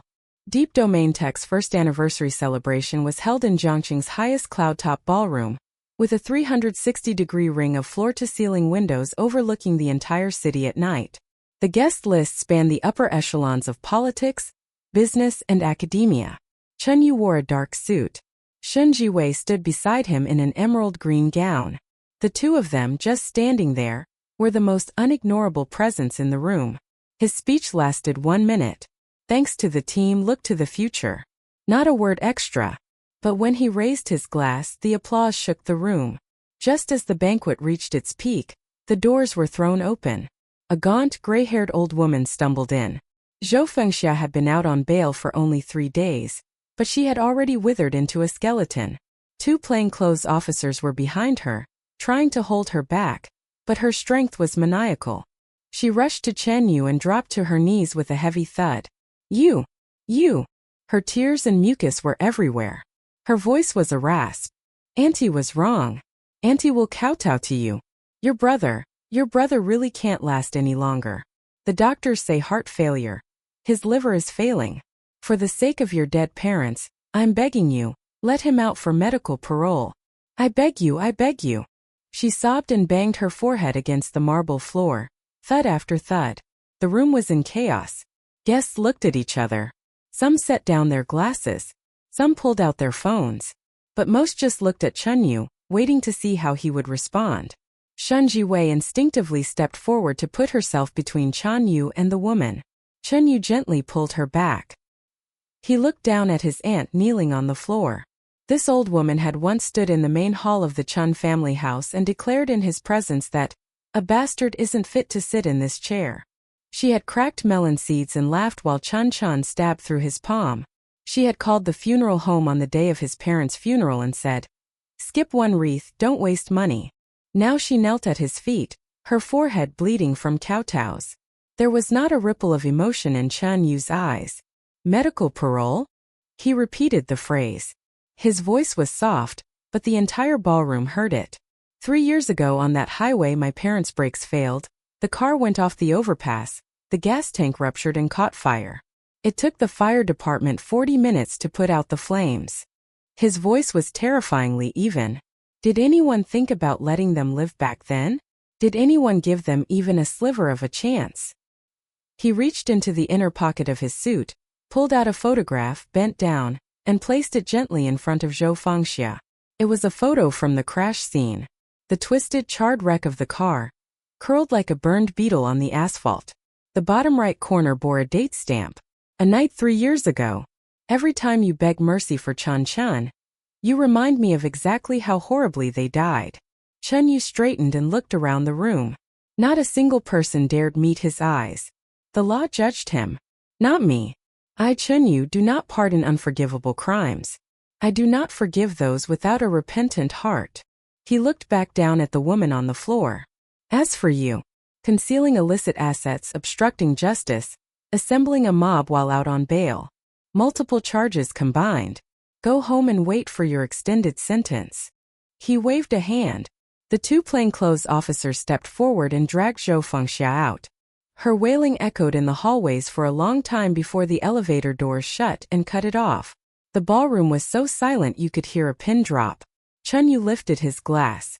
Deep Domain Tech's first anniversary celebration was held in Zhongqing's highest cloud-top ballroom, with a 360-degree ring of floor-to-ceiling windows overlooking the entire city at night. The guest list spanned the upper echelons of politics, business, and academia. Chen Yu wore a dark suit. Shen Jiwei stood beside him in an emerald green gown. The two of them, just standing there, were the most unignorable presence in the room. His speech lasted 1 minute. Thanks to the team, look to the future. Not a word extra. But when he raised his glass, the applause shook the room. Just as the banquet reached its peak, the doors were thrown open. A gaunt, gray-haired old woman stumbled in. Zhou Fengxia had been out on bail for only 3 days, but she had already withered into a skeleton. 2 plainclothes officers were behind her, trying to hold her back, but her strength was maniacal. She rushed to Chen Yu and dropped to her knees with a heavy thud. You! Her tears and mucus were everywhere. Her voice was a rasp. Auntie was wrong. Auntie will kowtow to you. Your brother really can't last any longer. The doctors say heart failure. His liver is failing. For the sake of your dead parents, I'm begging you, let him out for medical parole. I beg you. She sobbed and banged her forehead against the marble floor, thud after thud. The room was in chaos. Guests looked at each other. Some set down their glasses. Some pulled out their phones. But most just looked at Chen Yu, waiting to see how he would respond. Shen Jiwei instinctively stepped forward to put herself between Chen Yu and the woman. Chen Yu gently pulled her back. He looked down at his aunt kneeling on the floor. This old woman had once stood in the main hall of the Chun family house and declared in his presence that a bastard isn't fit to sit in this chair. She had cracked melon seeds and laughed while Chan Chan stabbed through his palm. She had called the funeral home on the day of his parents' funeral and said, "Skip 1 wreath, don't waste money." Now she knelt at his feet, her forehead bleeding from kowtows. There was not a ripple of emotion in Chen Yu's eyes. Medical parole? He repeated the phrase. His voice was soft, but the entire ballroom heard it. 3 years ago on that highway my parents' brakes failed, the car went off the overpass, the gas tank ruptured and caught fire. It took the fire department 40 minutes to put out the flames. His voice was terrifyingly even. Did anyone think about letting them live back then? Did anyone give them even a sliver of a chance? He reached into the inner pocket of his suit, pulled out a photograph, bent down, and placed it gently in front of Zhou Fengxia. It was a photo from the crash scene. The twisted, charred wreck of the car, curled like a burned beetle on the asphalt. The bottom right corner bore a date stamp. A night 3 years ago. Every time you beg mercy for Chen Chen, you remind me of exactly how horribly they died. Chen Yu straightened and looked around the room. Not a single person dared meet his eyes. The law judged him. Not me. I, Chen Yu, do not pardon unforgivable crimes. I do not forgive those without a repentant heart. He looked back down at the woman on the floor. As for you, concealing illicit assets, obstructing justice, assembling a mob while out on bail, multiple charges combined. Go home and wait for your extended sentence. He waved a hand. The 2 plainclothes officers stepped forward and dragged Zhou Fengxia out. Her wailing echoed in the hallways for a long time before the elevator doors shut and cut it off. The ballroom was so silent you could hear a pin drop. Chen Yu lifted his glass.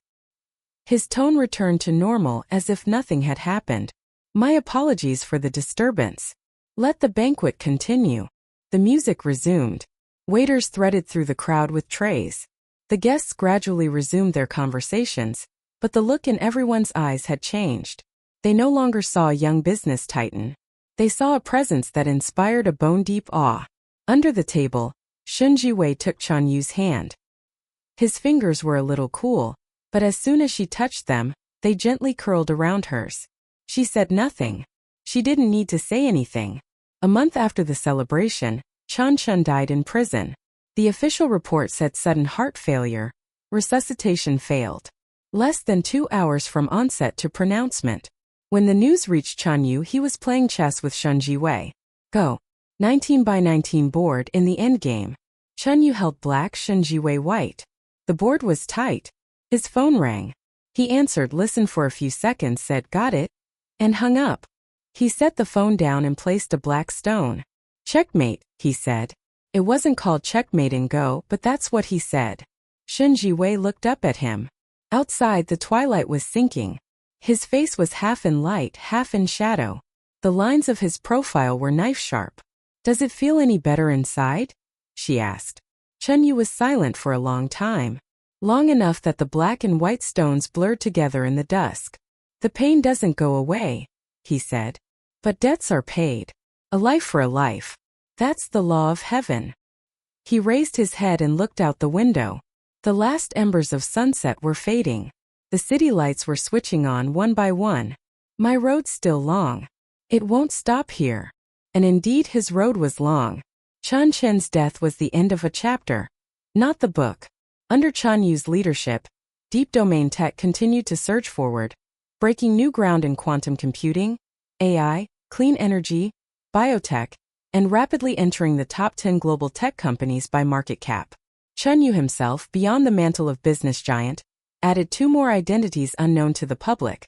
His tone returned to normal as if nothing had happened. My apologies for the disturbance. Let the banquet continue. The music resumed. Waiters threaded through the crowd with trays. The guests gradually resumed their conversations, but the look in everyone's eyes had changed. They no longer saw a young business titan. They saw a presence that inspired a bone-deep awe. Under the table, Shun Jiwei took Chen Yu's hand. His fingers were a little cool, but as soon as she touched them, they gently curled around hers. She said nothing. She didn't need to say anything. A month after the celebration, Chen Chen died in prison. The official report said sudden heart failure. Resuscitation failed. Less than 2 hours from onset to pronouncement. When the news reached Chen Yu, he was playing chess with Shun Jiwei. Go. 19 by 19 board in the endgame. Chen Yu held black, Shun Jiwei white. The board was tight. His phone rang. He answered, listened for a few seconds, said got it, and hung up. He set the phone down and placed a black stone. Checkmate, he said. It wasn't called checkmate in Go, but that's what he said. Shun Jiwei looked up at him. Outside, the twilight was sinking. His face was half in light, half in shadow. The lines of his profile were knife-sharp. Does it feel any better inside? She asked. Chen Yu was silent for a long time. Long enough that the black and white stones blurred together in the dusk. The pain doesn't go away, he said. But debts are paid. A life for a life. That's the law of heaven. He raised his head and looked out the window. The last embers of sunset were fading. The city lights were switching on one by one. My road's still long. It won't stop here. And indeed his road was long. Chen Chen's death was the end of a chapter, not the book. Under Chen Yu's leadership, deep domain tech continued to surge forward, breaking new ground in quantum computing, AI, clean energy, biotech, and rapidly entering the top 10 global tech companies by market cap. Chen Yu himself, beyond the mantle of business giant, added 2 more identities unknown to the public: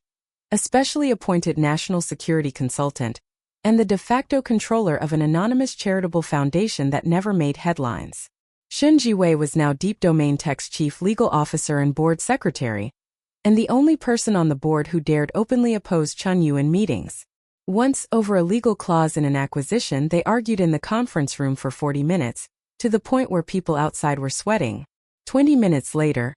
a specially appointed national security consultant, and the de facto controller of an anonymous charitable foundation that never made headlines. Shun Jiwei was now Deep Domain Tech's chief legal officer and board secretary, and the only person on the board who dared openly oppose Chen Yu in meetings. Once, over a legal clause in an acquisition, they argued in the conference room for 40 minutes, to the point where people outside were sweating. 20 minutes later,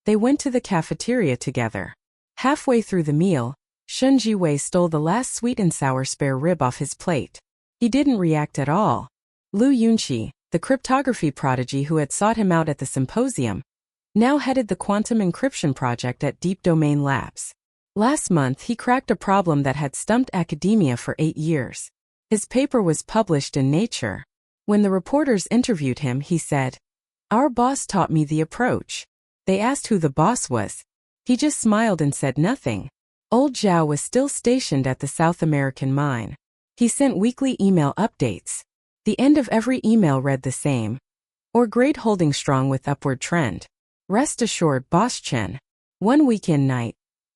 they went to the cafeteria together. Halfway through the meal, Shun Jiwei stole the last sweet and sour spare rib off his plate. He didn't react at all. Lu Yunqi, the cryptography prodigy who had sought him out at the symposium, now headed the quantum encryption project at Deep Domain Labs. Last month he cracked a problem that had stumped academia for 8 years. His paper was published in Nature. When the reporters interviewed him, he said, "Our boss taught me the approach." They asked who the boss was. He just smiled and said nothing. Old Zhao was still stationed at the South American mine. He sent weekly email updates. The end of every email read the same. Or grade holding strong with upward trend. Rest assured, Boss Chen. One weekend night,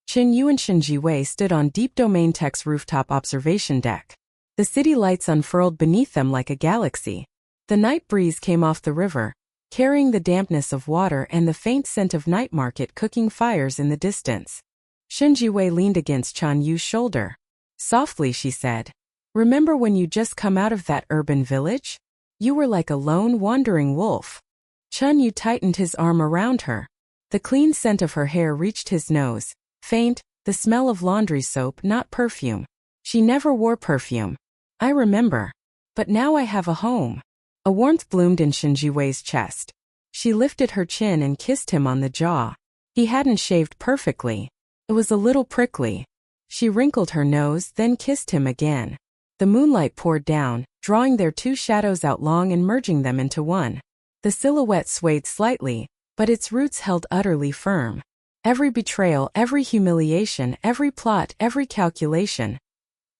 Qin Yu and Shen Jiwei stood on Deep Domain Tech's rooftop observation deck. The city lights unfurled beneath them like a galaxy. The night breeze came off the river, carrying the dampness of water and the faint scent of night market cooking fires in the distance. Shen Jiwei leaned against Chan Yu's shoulder. Softly, she said, "Remember when you just come out of that urban village? You were like a lone, wandering wolf." Chan Yu tightened his arm around her. The clean scent of her hair reached his nose. Faint, the smell of laundry soap, not perfume. She never wore perfume. "I remember. But now I have a home." A warmth bloomed in Shen Jiwei's chest. She lifted her chin and kissed him on the jaw. He hadn't shaved perfectly. It was a little prickly. She wrinkled her nose, then kissed him again. The moonlight poured down, drawing their two shadows out long and merging them into one. The silhouette swayed slightly, but its roots held utterly firm. Every betrayal, every humiliation, every plot, every calculation.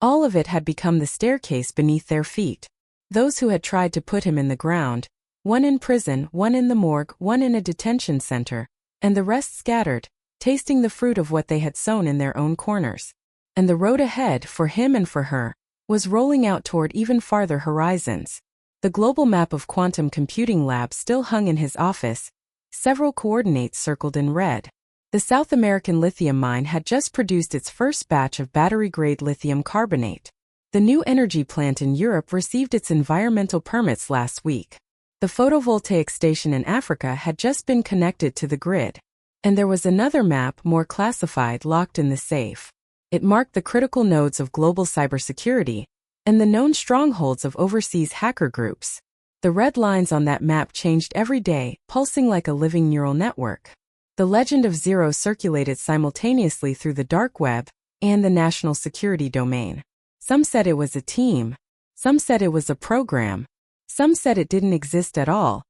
All of it had become the staircase beneath their feet. Those who had tried to put him in the ground, one in prison, one in the morgue, one in a detention center, and the rest scattered, tasting the fruit of what they had sown in their own corners. And the road ahead, for him and for her, was rolling out toward even farther horizons. The global map of quantum computing labs still hung in his office, several coordinates circled in red. The South American lithium mine had just produced its first batch of battery-grade lithium carbonate. The new energy plant in Europe received its environmental permits last week. The photovoltaic station in Africa had just been connected to the grid. And there was another map, more classified, locked in the safe. It marked the critical nodes of global cybersecurity and the known strongholds of overseas hacker groups. The red lines on that map changed every day, pulsing like a living neural network. The legend of Zero circulated simultaneously through the dark web and the national security domain. Some said it was a team. Some said it was a program. Some said it didn't exist at all.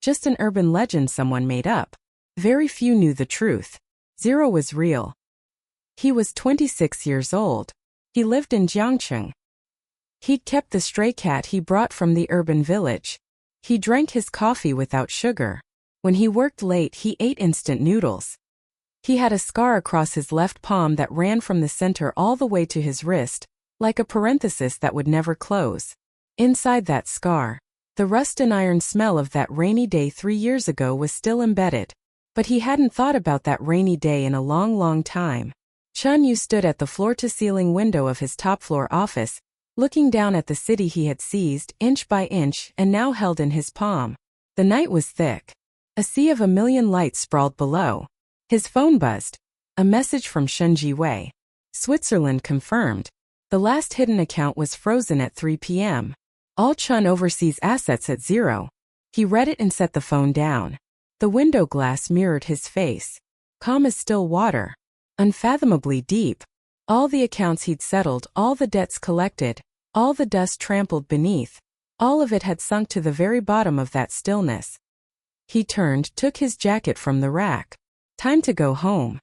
Just an urban legend someone made up. Very few knew the truth. Zero was real. He was 26 years old. He lived in Jiangcheng. He'd kept the stray cat he brought from the urban village. He drank his coffee without sugar. When he worked late, he ate instant noodles. He had a scar across his left palm that ran from the center all the way to his wrist, like a parenthesis that would never close. Inside that scar, the rust and iron smell of that rainy day 3 years ago was still embedded. But he hadn't thought about that rainy day in a long, long time. Chun Yu stood at the floor-to-ceiling window of his top-floor office, looking down at the city he had seized, inch by inch, and now held in his palm. The night was thick. A sea of a million lights sprawled below. His phone buzzed. A message from Shen Jiwei. Switzerland confirmed. The last hidden account was frozen at 3 p.m. All Chun overseas assets at zero. He read it and set the phone down. The window glass mirrored his face. Calm as still water. Unfathomably deep. All the accounts he'd settled, all the debts collected, all the dust trampled beneath, all of it had sunk to the very bottom of that stillness. He turned, took his jacket from the rack. Time to go home.